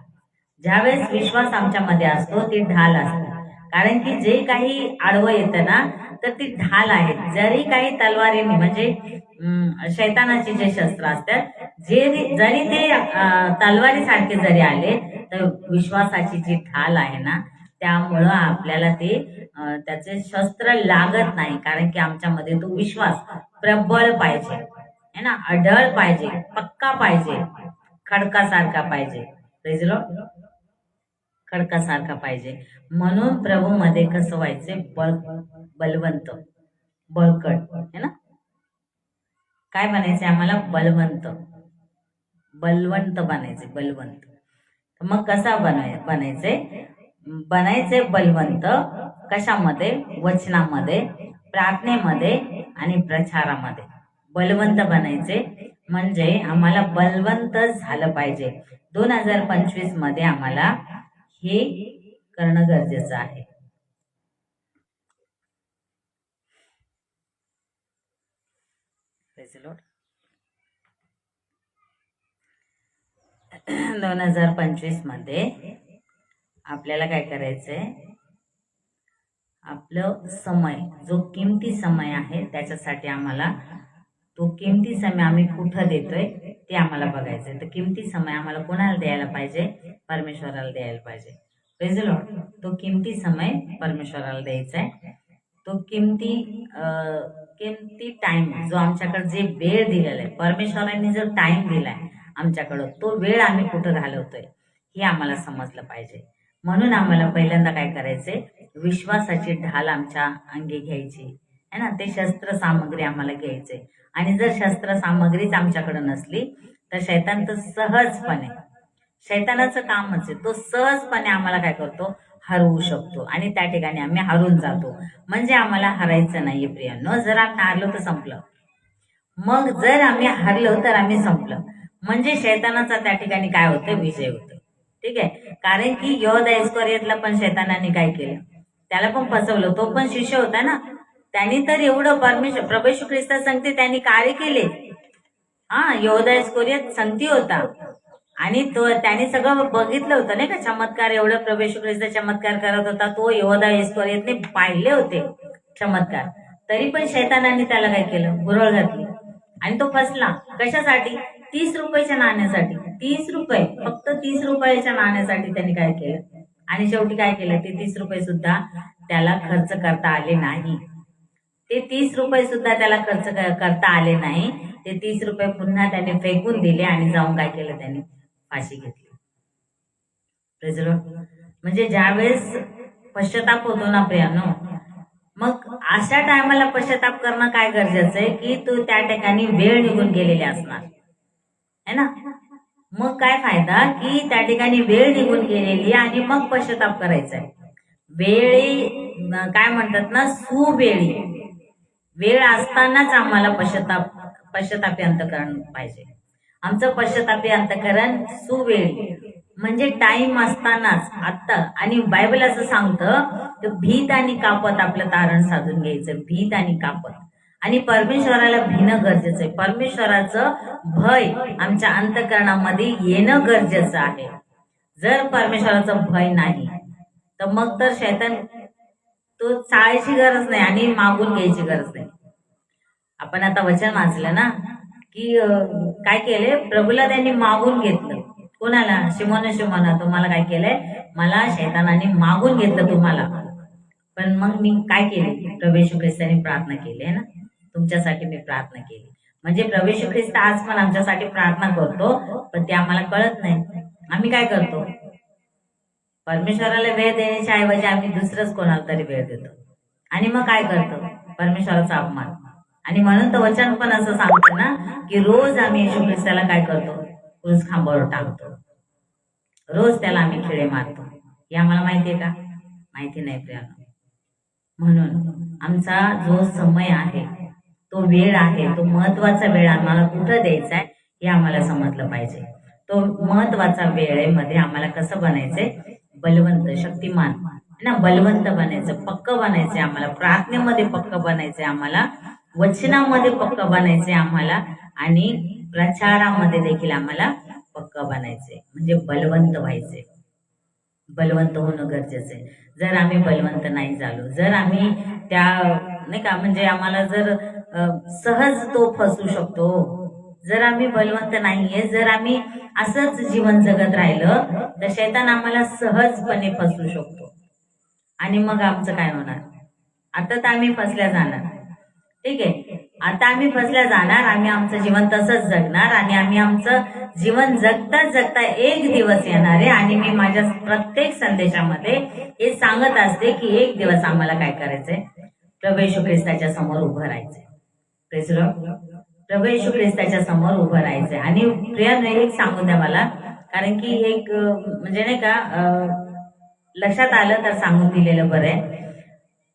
ज्यावेळेस विश्वास आमच्यामध्ये असतो ती ढाल असते. कारण की जे काही आडवं येतं ना तर ती ढाल आहे. जरी काही तलवारीने म्हणजे शैतानाचे जे शस्त्र असतात जरी ते तलवारीसारखे जरी आले तर विश्वासाची जी ढाल आहे ना त्यामुळं आपल्याला ते त्याचे शस्त्र लागत नाही. कारण की आमच्यामध्ये तो विश्वास प्रबळ पाहिजे है ना, अढळ पाहिजे, पक्का पाहिजे, खडकासारखा पाहिजे. Praise Lord. खडकासारखा पाहिजे. म्हणून प्रभूमध्ये कसं व्हायचं, बलवंत, बळकट है ना. काय बनायचे आम्हाला, बलवंत बनायचे, बलवंत. मग कसा बनायचे बलवंत कशामध्ये, वचनामध्ये, प्रार्थनेमध्ये आणि प्रचारामध्ये बलवंत बनायचे. म्हणजे आम्हाला बलवंत झालं पाहिजे. 2025 मध्ये आम्हाला हे करणं गरजेचं आहे. Praise the Lord. 2025 मध्ये आपल्याला काय करायचंय, आपलं समय जो किमती समय आहे त्याच्यासाठी आम्हाला तो किमती समय आम्ही कुठं देतोय ते आम्हाला बघायचंय. तर किमती समय आम्हाला कोणाला द्यायला पाहिजे, परमेश्वराला द्यायला पाहिजे. Praise the Lord. तो किमती समय परमेश्वराला द्यायचा आहे. तो किमती टाइम जो आमच्याकडे जे वेळ दिलेला आहे, परमेश्वरांनी जो टाइम दिलाय आमच्याकडं, तो वेळ आम्ही कुठं घालवतोय हे आम्हाला समजलं पाहिजे. म्हणून आम्हाला पहिल्यांदा काय करायचंय, विश्वासाची ढाल आमच्या अंगी घ्यायची है ना. ते शस्त्र सामग्री आम्हाला घ्यायचे. आणि जर शस्त्र सामग्रीच आमच्याकडे नसली तर शैतान तर शैतानाचं कामच आहे, तो सहजपणे आम्हाला काय करतो, हरवू शकतो. आणि त्या ठिकाणी आम्ही हरून जातो. म्हणजे आम्हाला हरायचं नाहीये प्रियांनो. जर आम्ही हारलो तर संपलं. मग जर आम्ही हारलो तर आम्ही संपलं. म्हणजे शैतानाचा त्या ठिकाणी काय होतं, विजय होतो. ठीक आहे. कारण की यहोदा इस्करियोतला पण शैतानाने काय केलं, त्याला पण फसवलं. तो पण शिष्य होता ना. त्यांनी तर एवढं प्रभू येशू ख्रिस्त सांगते त्यांनी कार्य केले. यहोदा इस्करियोत संगती होता आणि तो त्याने सगळं बघितलं होतं नाही का, चमत्कार. एवढं प्रभू येशू ख्रिस्त चमत्कार करत होता, तो यहोदा इस्करियोतने पाहिले होते चमत्कार. तरी पण शैतानाने त्याला काय केलं, भुरळ घातली आणि तो फसला. कशासाठी, 30 रुपयाच्या नाण्यासाठी. 30 रुपये, फक्त 30 रुपयाच्या नाण्यासाठी त्यांनी काय केलं. आणि शेवटी काय केलं, ते 30 रुपये सुद्धा त्याला खर्च करता आले नाही. ते 30 रुपये सुद्धा त्याला खर्च करता आले नाही. ते 30 रुपये पुन्हा त्याने फेकून दिले आणि जाऊन काय केलं, त्यांनी फाशी घेतली. Praise the Lord. म्हणजे ज्यावेळेस पश्चाताप होतो ना प्रियांनो, मग अशा टायमाला पश्चाताप करणं काय गरजेचं आहे की तो त्या ठिकाणी वेळ निघून गेलेली असणार है ना. मग काय फायदा की त्या ठिकाणी वेळ निघून गेलेली आणि मग पश्चाताप करायचा आहे. वेळी काय म्हणतात ना, सुवेळी वेळ असतानाच आम्हाला पश्चातापी अंतःकरण पाहिजे. आमचं पश्चातापी अंतःकरण सुवेळी म्हणजे टाइम असतानाच आता. आणि बायबल असं सांगतं तर भीत आणि कापत आपलं तारण साधून घ्यायचं. भीत आणि कापत. आणि परमेश्वराला भिणं गरजेचं आहे. परमेश्वराचं भय आमच्या अंतःकरणामध्ये येणं गरजेचं आहे. जर परमेश्वराचं भय नाही तर मग तर शैतान तो चाळायची गरज नाही आणि मागून घ्यायची गरज नाही. आपण आता वचन वाचलं ना की काय केले, प्रभूला त्यांनी मागून घेतलं. कोणाला? शिमोना तुम्हाला काय केलंय, मला शैतानाने मागून घेतलं तुम्हाला. पण मग मी काय केले, प्रभू येशू ख्रिस्ताने प्रार्थना केली आहे ना, तुमच्यासाठी मी प्रार्थना केली. म्हणजे प्रभू येशू ख्रिस्त आज पण आमच्यासाठी प्रार्थना करतो, पण ते आम्हाला कळत नाही. आम्ही काय करतो, परमेश्वराला वेळ देण्याच्या ऐवजी आम्ही दुसरंच कोणाला तरी वेळ देतो आणि मग काय करतो, परमेश्वराचा अपमान. आणि म्हणून तर वचन पण असं सांगतं ना की रोज आम्ही येशू ख्रिस्ताला काय करतो, क्रूस खांबावर टाकतो, रोज त्याला आम्ही खिळे मारतो. हे आम्हाला माहितीये का? माहिती नाही प्रियानो. म्हणून आमचा जो समय आहे, तो वेळ आहे, तो महत्वाचा वेळ आम्हाला कुठं द्यायचा आहे हे आम्हाला समजलं पाहिजे. तो महत्वाचा वेळेमध्ये आम्हाला कसं बनायचंय, बलवंत, शक्तिमान ना, बलवंत बनायचं, पक्क बनायचंय आम्हाला, प्रार्थनेमध्ये पक्क बनायचंय आम्हाला, वचनामध्ये पक्क बनायचंय आम्हाला, आणि प्रचारामध्ये देखील आम्हाला पक्क बनायचंय. म्हणजे बलवंत व्हायचंय. बलवंत होणं गरजेचं आहे. जर आम्ही बलवंत नाही झालो, जर आम्ही त्या नाही का, म्हणजे आम्हाला जर सहज तो फसू शकतो. जर आम्ही बलवंत नाहीये, जर आम्ही असंच जीवन जगत राहिलं तर शैतान आम्हाला सहजपणे फसवू शकतो. आणि मग आमचं काय होणार? आता तर आम्ही फसल्या जाणार. ठीक आहे, आता आम्ही फसल्या जाणार, आम्ही आमचं जीवन तसंच जगणार आणि आम्ही आमचं जीवन जगता जगता एक दिवस येणार आहे. आणि मी माझ्या प्रत्येक संदेशामध्ये हे सांगत असते की एक दिवस आम्हाला काय करायचंय, प्रभू येशू ख्रिस्ताच्या समोर उभं राहायचंय. Praise Lord. प्रभू येशू ख्रिस्ताच्या समोर उभं राहायचंय. आणि प्रियाने एक सांगू द्या मला, कारण की एक म्हणजे नाही का लक्षात आलं तर सांगून दिलेलं बरं आहे.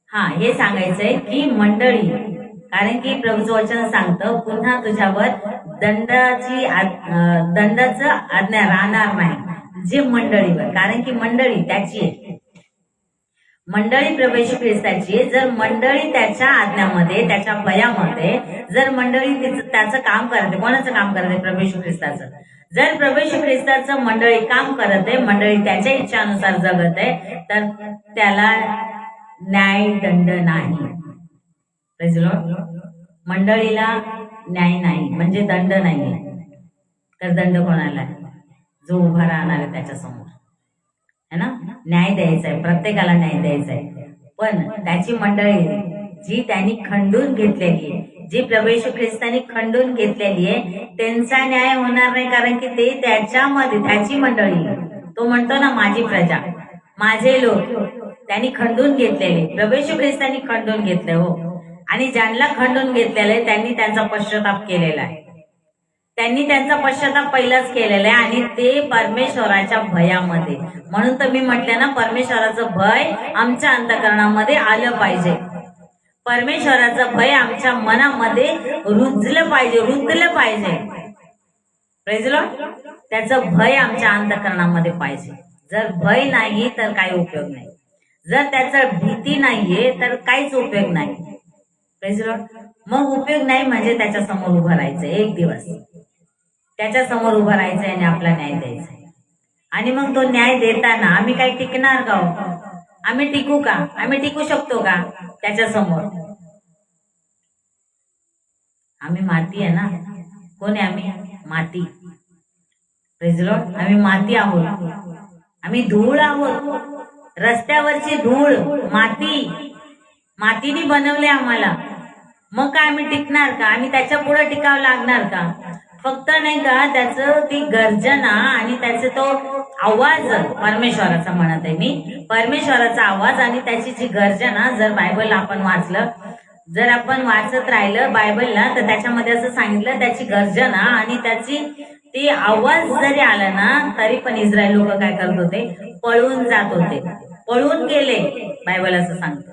हा, हे सांगायचंय की मंडळी, कारण की प्रभूचं वचन सांगतं, पुन्हा तुझ्यावर दंडाचं आज्ञा राहणार नाही जे मंडळीवर. कारण की मंडळी त्याची आहे, मंडळी प्रभू येशू ख्रिस्ताची आहे. जर मंडळी त्याच्या आज्ञामध्ये, त्याच्या भयामध्ये, जर मंडळी त्याचं काम करते, कोणाचं काम करते, प्रभू येशू ख्रिस्ताचं. जर प्रभू येशू ख्रिस्ताचं मंडळी काम करत आहे, मंडळी त्याच्या इच्छानुसार जगत आहे, तर त्याला न्याय दंड नाही. Praise Lord. मंडळीला न्याय नाही म्हणजे दंड नाही. तर दंड कोणाला आहे? जो उभा राहणार आहे त्याच्या समोर, है ना. न्याय द्यायचा आहे, प्रत्येकाला न्याय द्यायचा आहे. पण त्याची मंडळी जी त्यांनी खंडून घेतलेली, जी प्रभू येशू ख्रिस्तानी खंडून घेतलेली आहे, त्यांचा न्याय होणार नाही. कारण की ते त्याच्यामध्ये, त्याची मंडळी, तो म्हणतो ना माझी प्रजा, माझे लोक, त्यांनी खंडून घेतलेले, प्रभू येशू ख्रिस्तानी खंडून घेतले. हो, आणि ज्यांना खंडून घेतलेले त्यांनी त्यांचा पश्चाताप केलेला आहे. त्यांनी त्यांचा पश्चाताप पहिलाच केलेला आहे आणि ते परमेश्वराच्या भयामध्ये. म्हणून तर मी म्हटलं ना, परमेश्वराचं भय आमच्या अंतःकरणामध्ये आलं पाहिजे. परमेश्वराचं भय आमच्या मनामध्ये रुजलं पाहिजे, रुजलं पाहिजे. Praise Lord. त्याचं भय आमच्या अंतःकरणामध्ये पाहिजे. जर भय नाही तर काही उपयोग नाही. जर त्याचं भीती नाहीये तर काहीच उपयोग नाही. Praise Lord. मग उपयोग नाही म्हणजे त्याच्या समोर उभं राहायचं, एक दिवस त्याच्या समोर उभं राहायचंय आणि आपला न्याय द्यायचा. आणि मग तो न्याय देताना आम्ही काही टिकणार का? आम्ही टिकू का? आम्ही टिकू शकतो का त्याच्या समोर? आम्ही माती आहे ना. कोण आहे आम्ही? माती. Praise Lord. आम्ही माती आहोत, आम्ही धूळ आहोत, रस्त्यावरची धूळ, माती, मातीने बनवले आम्हाला. मग काय आम्ही टिकणार का? आम्ही त्याच्या पुढे टिकावं लागणार का? फक्त नाही का त्याचं ती गर्जना आणि त्याचे तो आवाज, परमेश्वराचा म्हणत आहे मी, परमेश्वराचा आवाज आणि त्याची जी गर्जना, जर बायबल आपण वाचलं, जर आपण वाचत राहिलं बायबलला, तर त्याच्यामध्ये असं सांगितलं, त्याची गर्जना आणि त्याची ती आवाज जरी आला ना, तरी पण इस्रायल लोक काय करत होते? पळून जात होते, पळून गेले. बायबल असं सांगतं,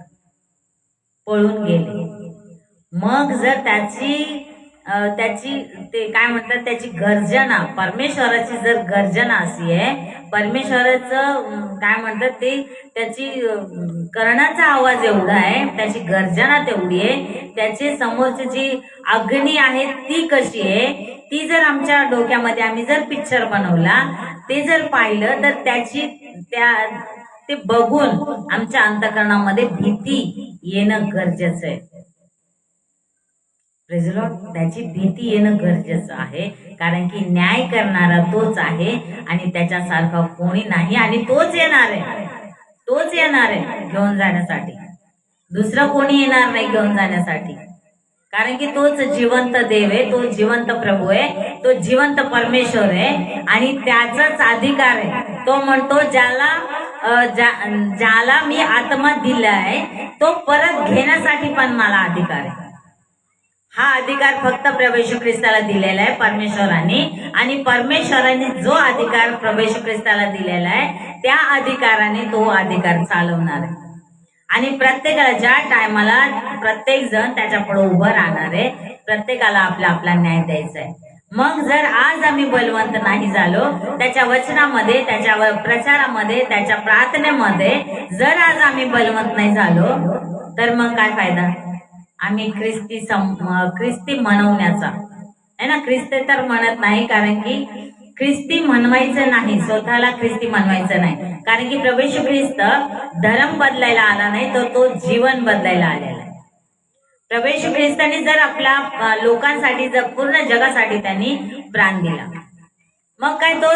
पळून गेले. मग जर त्याची ते काय म्हणतात, त्याची गर्जना, परमेश्वराची जर गर्जना अशी आहे, परमेश्वराचं काय म्हणतात ते, त्याची कर्णाचा आवाज एवढा आहे, त्याची गर्जना तेवढी आहे, त्याची समोरची जी अग्नी आहे ती कशी आहे, ती जर आमच्या डोक्यामध्ये आम्ही जर पिक्चर बनवला, ते जर पाहिलं, तर ते बघून आमच्या अंतःकरणामध्ये भीती येणं गरजेचं आहे. Praise the Lord. त्याची भीती येणं गरजेचं आहे, कारण की न्याय करणारा तोच आहे आणि त्याच्यासारखा कोणी नाही, आणि तोच येणार आहे. तोच येणार आहे घेऊन जाण्यासाठी. दुसरं कोणी येणार नाही घेऊन जाण्यासाठी, कारण की तोच जिवंत देव आहे, तो जिवंत प्रभू आहे, तो जिवंत परमेश्वर आहे आणि त्याचाच अधिकार आहे. तो म्हणतो ज्याला मी आत्मा दिलाय तो परत घेण्यासाठी पण मला अधिकार आहे. हा अधिकार फक्त प्रभू येशू ख्रिस्ताला दिलेला आहे परमेश्वराने, आणि परमेश्वराने जो अधिकार प्रभू येशू ख्रिस्ताला दिलेला आहे त्या अधिकाराने तो अधिकार चालवणार आहे. आणि प्रत्येकाला ज्या टायमाला प्रत्येक जण त्याच्या पुढे उभं राहणार आहे, प्रत्येकाला आपला आपला न्याय द्यायचा आहे. मग जर आज आम्ही बलवंत नाही झालो त्याच्या वचनामध्ये, त्याच्या प्रचारामध्ये, त्याच्या प्रार्थनेमध्ये जर आज आम्ही बलवंत नाही झालो तर मग काय फायदा? आम्ही ख्रिस्ती म्हणवण्याचा आहे ना. ख्रिस्ती तर म्हणत नाही, कारण की ख्रिस्ती म्हणवायचं नाही, स्वतःला ख्रिस्ती म्हणवायचं नाही, कारण की प्रभू येशू ख्रिस्त धर्म बदलायला आला नाही, तर तो जीवन बदलायला आलेला आहे. प्रभू येशू ख्रिस्ताने जर आपल्या लोकांसाठी, जर पूर्ण जगासाठी त्यांनी प्राण दिला, मग काय तो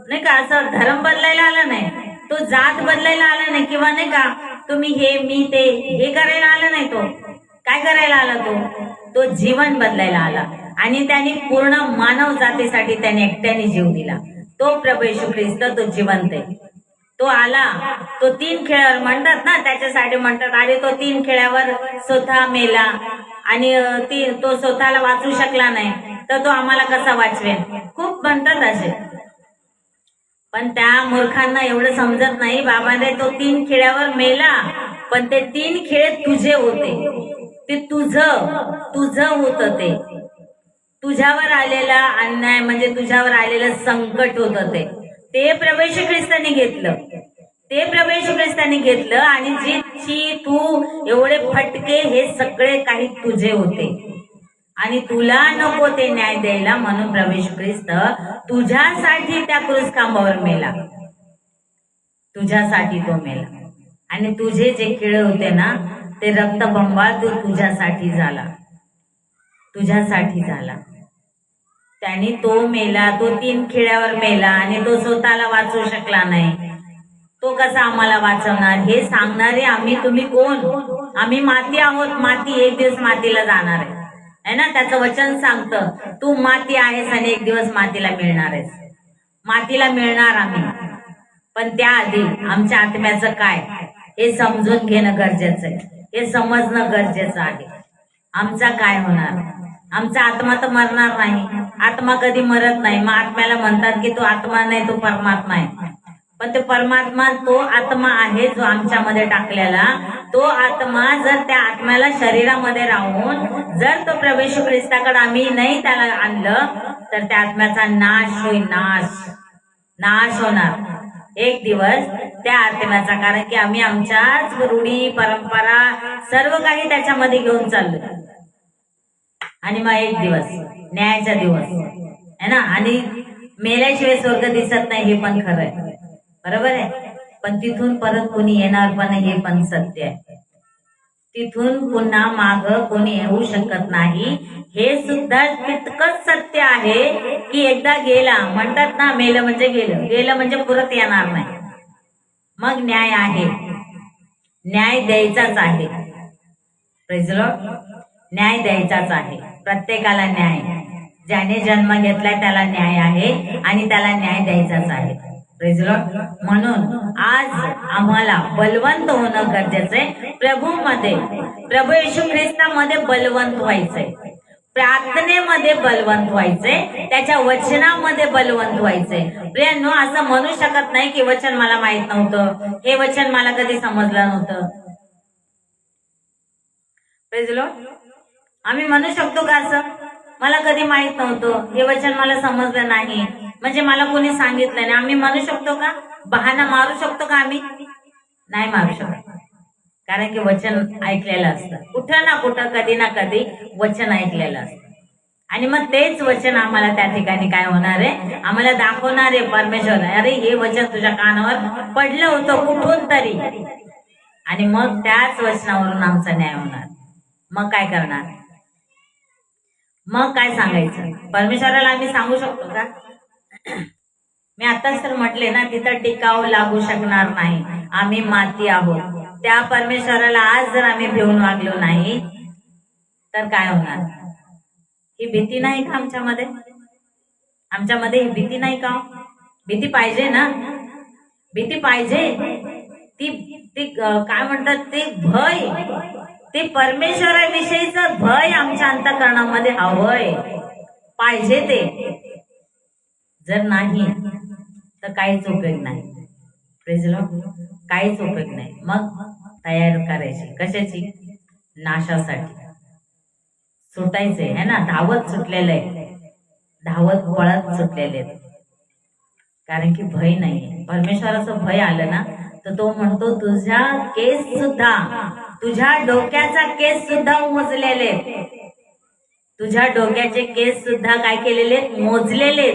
नाही का असं धर्म बदलायला आला नाही, तो जात बदलायला आला नाही, किंवा नाही का तुम्ही हे मी ते हे करायला आला नाही. तो काय करायला आला? तो जीवन बदलायला आला, आणि त्यांनी पूर्ण मानव जातीसाठी त्याने एकट्याने जीव दिला. तो प्रभू येशू ख्रिस्त, तो जिवंत आहे. तो आला, तो 3 खेळ्यावर म्हणतात ना, त्याच्यासाठी म्हणतात अरे तो 3 खेळ्यावर स्वतः मेला आणि तो स्वतःला वाचू शकला नाही, तर तो आम्हाला कसा वाचवेल? खूप म्हणतात असे. पण त्या मूर्खांना एवढं समजत नाही, बाबाने तो 3 खेळ्यावर मेला, पण ते 3 खेळ तुझे होते, ते तुझं होतं, तुझ्यावर आलेला अन्याय म्हणजे तुझ्यावर आलेलं संकट होतं, ते प्रभू येशू ख्रिस्ताने घेतलं, प्रभू येशू ख्रिस्ताने घेतलं, आणि जी तू एवढे फटके, हे सगळे काही तुझे होते, आणि तुला नको ते न्याय द्यायला, म्हणून प्रभू येशू ख्रिस्त तुझ्यासाठी त्या क्रूस खांबावर मेला, तुझ्यासाठी तो मेला. आणि तुझे जे खेळ होते ना, ते रक्तबंबाळ तो तुझ्यासाठी झाला, त्याने तो मेला, तो 3 खेळ्यावर मेला, आणि तो स्वतःला वाचवू शकला नाही. तो कसा आम्हाला वाचवणार? हे सांगणारे आम्ही, तुम्ही कोण? आम्ही माती आहोत, माती एक दिवस मातीला जाणार आहे ना. त्याचं वचन सांगतं, तू माती आहेस आणि एक दिवस मातीला मिळणार आहेस. मातीला मिळणार आम्ही, पण त्याआधी आमच्या आत्म्याचं काय हे समजून घेणं गरजेचं आहे, हे समजणं गरजेचं आहे. आमचा काय होणार? आमचा आत्मा तर मरणार नाही, आत्मा कधी मरत नाही. मग आत्म्याला म्हणतात की तो आत्मा नाही, तो परमात्मा आहे. पण ते परमात्मा, तो आत्मा आहे जो आमच्यामध्ये टाकलेला, तो आत्मा जर त्या आत्म्याला शरीरामध्ये राहून जर तो प्रभू येशू ख्रिस्ताकडे आम्ही नाही त्याला आणलं, तर त्या आत्म्याचा नाश होईल, नाश होणार एक दिवस त्या आत्म्याचा. कारण की आम्ही आमच्याच रूढी परंपरा सर्व काही त्याच्यामध्ये घेऊन चाललो, आणि मग एक दिवस न्यायाचा दिवस आहे ना. आणि मेल्याशिवाय स्वर्ग दिसत नाही, हे पण खरं आहे, बरोबर आहे. पण तिथून परत कोणी येणार पण, हे पण सत्य आहे. तिथून पुन्हा माग कोणी येऊ शकत नाही, हे सुद्धा तितकंच सत्य आहे की एकदा गेला, म्हणतात ना, मेलं म्हणजे गेलं म्हणजे परत येणार नाही. मग न्याय आहे, न्याय द्यायचाच आहे. Praise the Lord. न्याय द्यायचाच आहे, प्रत्येकाला न्याय. ज्याने जन्म घेतलाय त्याला न्याय आहे, आणि त्याला न्याय द्यायचाच आहे. Praise the Lord. म्हणून आज आम्हाला बलवंत होणं गरजेचं आहे. प्रभू येशू ख्रिस्तामध्ये बलवंत व्हायचंय, प्रार्थनेमध्ये बलवंत व्हायचंय, त्याच्या वचनामध्ये बलवंत व्हायचंय. प्रियांनो, असं म्हणू शकत नाही की वचन मला माहित नव्हतं, हे वचन मला कधी समजलं नव्हतं. Praise the Lord. आम्ही म्हणू शकतो का असं? मला कधी माहित नव्हतं, हे वचन मला समजलं नाही, म्हणजे मला कोणी सांगितलं नाही. आम्ही म्हणू शकतो का? बहाणा मारू शकतो का? आम्ही नाही मारू शकत, कारण की वचन ऐकलेलं असतं, कुठं ना कुठं, कधी ना कधी वचन ऐकलेलं असतं. आणि मग तेच वचन आम्हाला त्या ठिकाणी काय होणार आहे, आम्हाला दाखवणार आहे परमेश्वर, अरे हे वचन तुझ्या कानावर पडलं होतं कुठून तरी, आणि मग त्याच वचनावरून आमचा न्याय होणार. मग काय करणार, मग काय सांगायचं परमेश्वराला आम्ही सांगू शकतो का? मी आताच तर म्हटले ना, तिथं टिकाव लागू शकणार नाही, आम्ही माती आहोत. त्या परमेश्वराला आज जर आम्ही भिवून वागलो नाही तर काय होणार? ही भीती नाही का आमच्यामध्ये? आमच्यामध्ये ही भीती नाही का? भीती पाहिजे ना, भीती पाहिजे. ती ती काय म्हणतात, ते भय, ते परमेश्वराविषयीचं भय आमच्या अंतःकरणामध्ये हवंय, पाहिजे ते. जर नाही तर काहीच उपयोग नाही. प्रेज लॉर्ड, काहीच उपयोग नाही. मग तयार करायची कशाची? नाशासाठी. सुटायचे है ना, धावत सुटलेलं आहे, धावत पळत सुटलेले. कारण की भय नाहीये. परमेश्वराचं भय आलं ना तर तो म्हणतो तुझ्या केस सुद्धा, तुझ्या डोक्याचा केस सुद्धा मोजलेले, तुझ्या डोक्याचे केस सुद्धा काय केलेले? मोजलेले.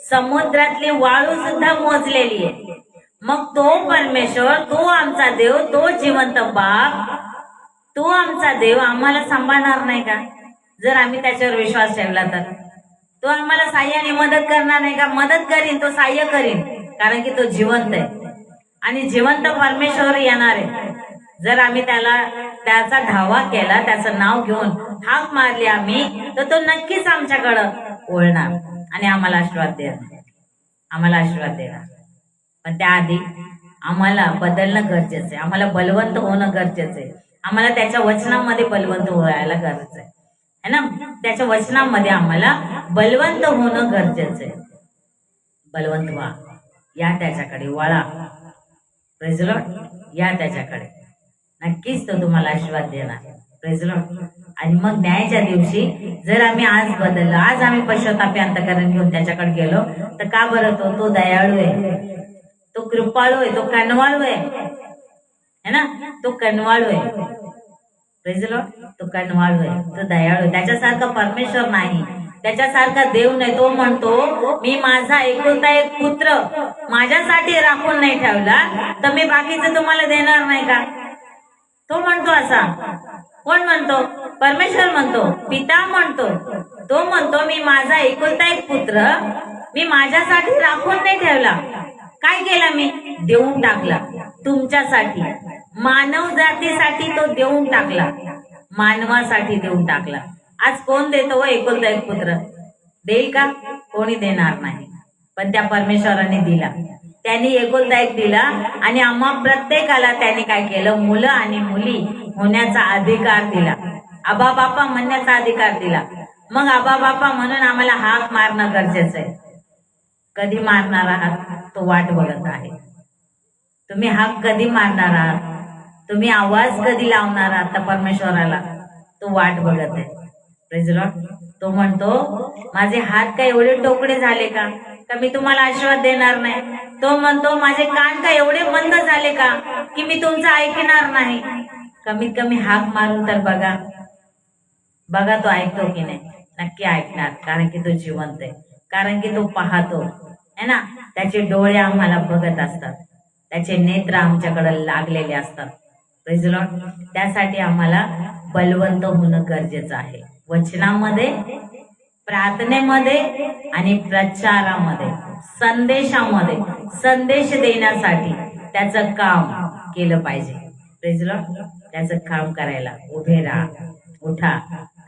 समुद्रातली वाळू सुद्धा मोजलेली आहे. मग तो परमेश्वर, तो आमचा देव, तो जिवंत बाप, तो आमचा देव आम्हाला सांभाळणार नाही का? जर आम्ही त्याच्यावर विश्वास ठेवला तर तो आम्हाला साह्याने मदत करणार नाही का? मदत करीन, तो साह्य करीन, कारण की तो जिवंत आहे आणि जिवंत परमेश्वर येणार आहे. जर आम्ही त्याचा धावा केला, त्याचं नाव घेऊन हाक मारली आम्ही, तर तो नक्कीच आमच्याकडं वळणार आणि आम्हाला आशीर्वाद देणार, आम्हाला आशीर्वाद देणार. पण त्याआधी आम्हाला बदलणं गरजेचं आहे, आम्हाला बलवंत होणं गरजेचं आहे, आम्हाला त्याच्या वचनामध्ये बलवंत व्हायला गरजेचं आहे ना. त्याच्या वचनामध्ये आम्हाला बलवंत होणं गरजेचं आहे. बलवंत व्हा, या त्याच्याकडे, वळा. प्रेज लॉर्ड, या त्याच्याकडे, नक्कीच तो तुम्हाला आशीर्वाद देणार. Praise Lord. आणि मग न्यायाच्या दिवशी जर आम्ही आज बदललं, आज आम्ही पश्चातापी अंतःकरण घेऊन त्याच्याकडे गेलो, तर का बरं? तो दयाळू आहे, तो कृपाळू आहे, तो कनवाळू आहे ना, तो कनवाळू आहे. प्रेज लॉर्ड, तो कनवाळू आहे, तो दयाळू आहे. त्याच्यासारखा परमेश्वर नाही, त्याच्यासारखा देव नाही. तो म्हणतो मी माझा एकुलता एक पुत्र माझ्यासाठी राखून नाही ठेवला तर मी बाकीचं तुम्हाला देणार नाही का? तो म्हणतो असा. कोण म्हणतो? परमेश्वर म्हणतो, पिता म्हणतो. तो म्हणतो मी माझा एकुलता एक पुत्र मी माझ्यासाठी राखून नाही ठेवला. काय केला मी? देऊन टाकला तुमच्यासाठी, मानव जातीसाठी तो देऊन टाकला, मानवासाठी देऊन टाकला. आज कोण देतो एकुलता एक पुत्र? देईल का? कोणी देणार नाही. पण त्या परमेश्वराने दिला, त्यांनी एकुलता एक दिला आणि आम्हा प्रत्येकाला त्यांनी काय केलं? मुलं आणि मुली होण्याचा अधिकार दिला, आबा बापा म्हणण्याचा अधिकार दिला. मग आबा बापा म्हणून आम्हाला हाक मारणं गरजेचं आहे. कधी मारणार आहात? तो वाट बघत आहे. तुम्ही हाक कधी मारणार आहात? तुम्ही आवाज कधी लावणार आहात त्या परमेश्वराला? तो वाट बघत आहे. Praise Lord. तो म्हणतो माझे हात काय एवढे टोकणे झाले का मी तुम्हाला आशीर्वाद देणार नाही? तो म्हणतो माझे कान काय एवढे बंद झाले का की मी तुमचं ऐकणार नाही? कमीत कमी हाक मारून तर बघा, बघा तो ऐकतो की नाही. नक्की ऐकणार, कारण की तो जिवंत आहे, कारण की तो पाहतो है ना. त्याचे डोळे आम्हाला बघत असतात, त्याचे नेत्र आमच्याकडे लागलेले असतात. Praise Lord. त्यासाठी आम्हाला बलवंत होणं गरजेचं आहे. वचनामध्ये, प्रार्थनेमध्ये आणि प्रचारामध्ये, संदेशामध्ये, संदेश देण्यासाठी त्याचं काम केलं पाहिजे. Praise Lord. त्याचं काम करायला उभे राहा, उठा,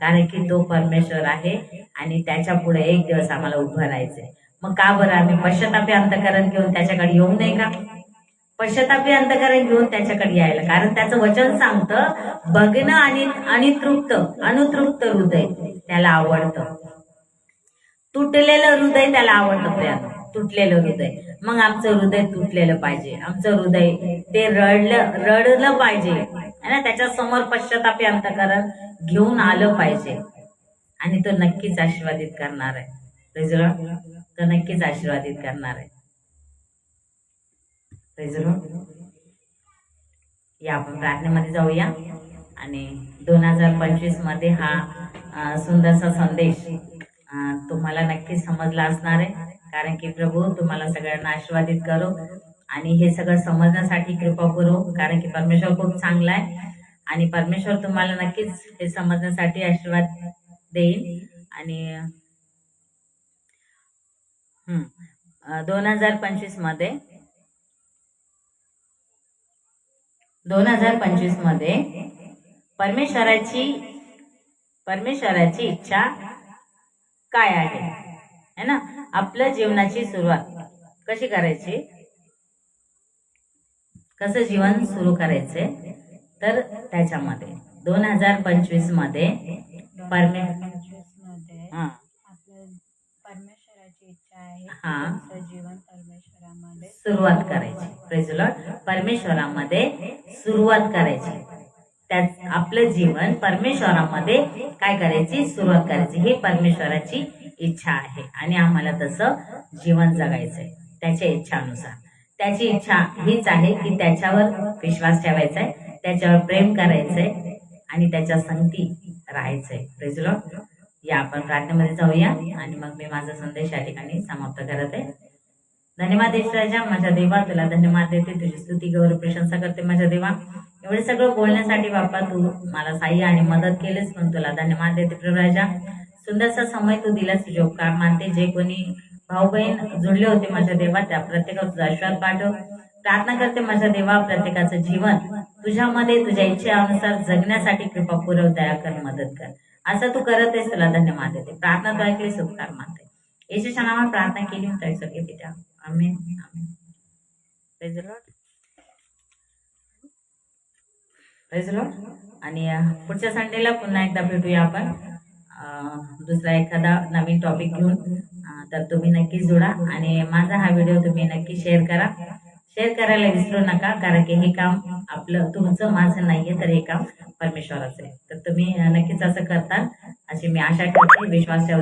कारण की तो परमेश्वर आहे आणि त्याच्या पुढे एक दिवस आम्हाला उभं राहायचंय. मग का बरं आम्ही पश्चातापी अंतःकरण घेऊन त्याच्याकडे येऊ नये का? पश्चातापी अंतःकरण घेऊन त्याच्याकडे यायला, कारण त्याचं वचन सांगतं बघणं आणि अनुतृप्त हृदय त्याला आवडतं. तुटलेलं हृदय त्याला आवडतं प्रियानो, तुटलेलं हृदय. मग आमचं हृदय तुटलेलं पाहिजे, आमचं हृदय ते रडलं पाहिजे ना. त्याच्या समोर पश्चातापी अंतःकरण घेऊन आलं पाहिजे आणि तो नक्कीच आशीर्वादित करणार आहे. Praise Lord. तो नक्कीच आशीर्वादित करणार आहे. Praise Lord. या आपण प्रार्थनेमध्ये जाऊया आणि 2025 मध्ये हा सुंदरसा संदेश तुम्हाला नक्कीच समजलं असणार आहे, कारण की प्रभू तुम्हाला सगळ्यांना आशीर्वादित करो आणि हे सगळं समजण्यासाठी कृपा करो, कारण की परमेश्वर खूप चांगला आहे आणि परमेश्वर तुम्हाला नक्कीच हे समजण्यासाठी आशीर्वाद देईल. आणि 2025 मध्ये परमेश्वराची इच्छा काय आहे है ना. आपल्या जीवनाची सुरुवात कशी करायची, कसं जीवन सुरू करायचे, तर त्याच्यामध्ये 2025 मध्ये 2025 मध्ये हा आपलं परमेश्वराची इच्छा आहे की हा. तुमचं जीवन परमेश्वरामध्ये सुरुवात करायची. Praise the Lord. परमेश्वरामध्ये सुरुवात करायची. त्यात आपलं जीवन परमेश्वरामध्ये काय करायची, सुरुवात करायची. ही परमेश्वराची इच्छा आहे आणि आम्हाला तसं जीवन जगायचंय त्याच्या इच्छानुसार. त्याची इच्छा हीच आहे की त्याच्यावर विश्वास ठेवायचा आहे, त्याच्यावर प्रेम करायचंय आणि त्याच्या संगती राहायचंय. Praise the Lord. या आपण प्रार्थनेमध्ये जाऊया आणि मग मी माझा संदेश या ठिकाणी समाप्त करत आहे. धन्यवाद ईश्वराजा माझ्या देवा, तुला धन्यवाद देते, तुझी स्तुती गौरव प्रशंसा करते माझ्या देवा. एवढे सगळं बोलण्यासाठी बाप्पा तू मला सहाय्य आणि मदत केलीस, पण तुला धन्यवाद देते प्रभू राजा. सुंदरसा समय तू दिलास, तुझे उपकार मानते. जे कोणी भाऊ बहीण जुळले होते माझ्या देवा, त्या प्रत्येकावर तुझा आशीर्वाद पाठव. प्रार्थना करते माझ्या देवा, प्रत्येकाचं जीवन तुझ्यामध्ये तुझ्या इच्छेनुसार जगण्यासाठी कृपा पुरव, दया कर, मदत कर. असं तू करत आहेस, तुला धन्यवाद देते. प्रार्थना तू ऐकलीस, उपकार मानते. येशूच्या नावात प्रार्थना केली तर सगळे पित्या. Amen amen. Praise the Lord. Praise the Lord. आणि पुढच्या संडेला पुन्हा एकदा भेटूया आपण दुसरा एखादा नवीन टॉपिक घेऊन. तर तुम्ही नक्की जोडा आणि माझा हा व्हिडिओ तुम्ही नक्की शेअर करा. शेअर करायला विसरू नका, कारण की हे काम आपलं तुमचं माझं नाहीये, तर हे काम परमेश्वराचं आहे. तर तुम्ही नक्कीच असं करता अशी मी आशा करते, विश्वास ठेवते.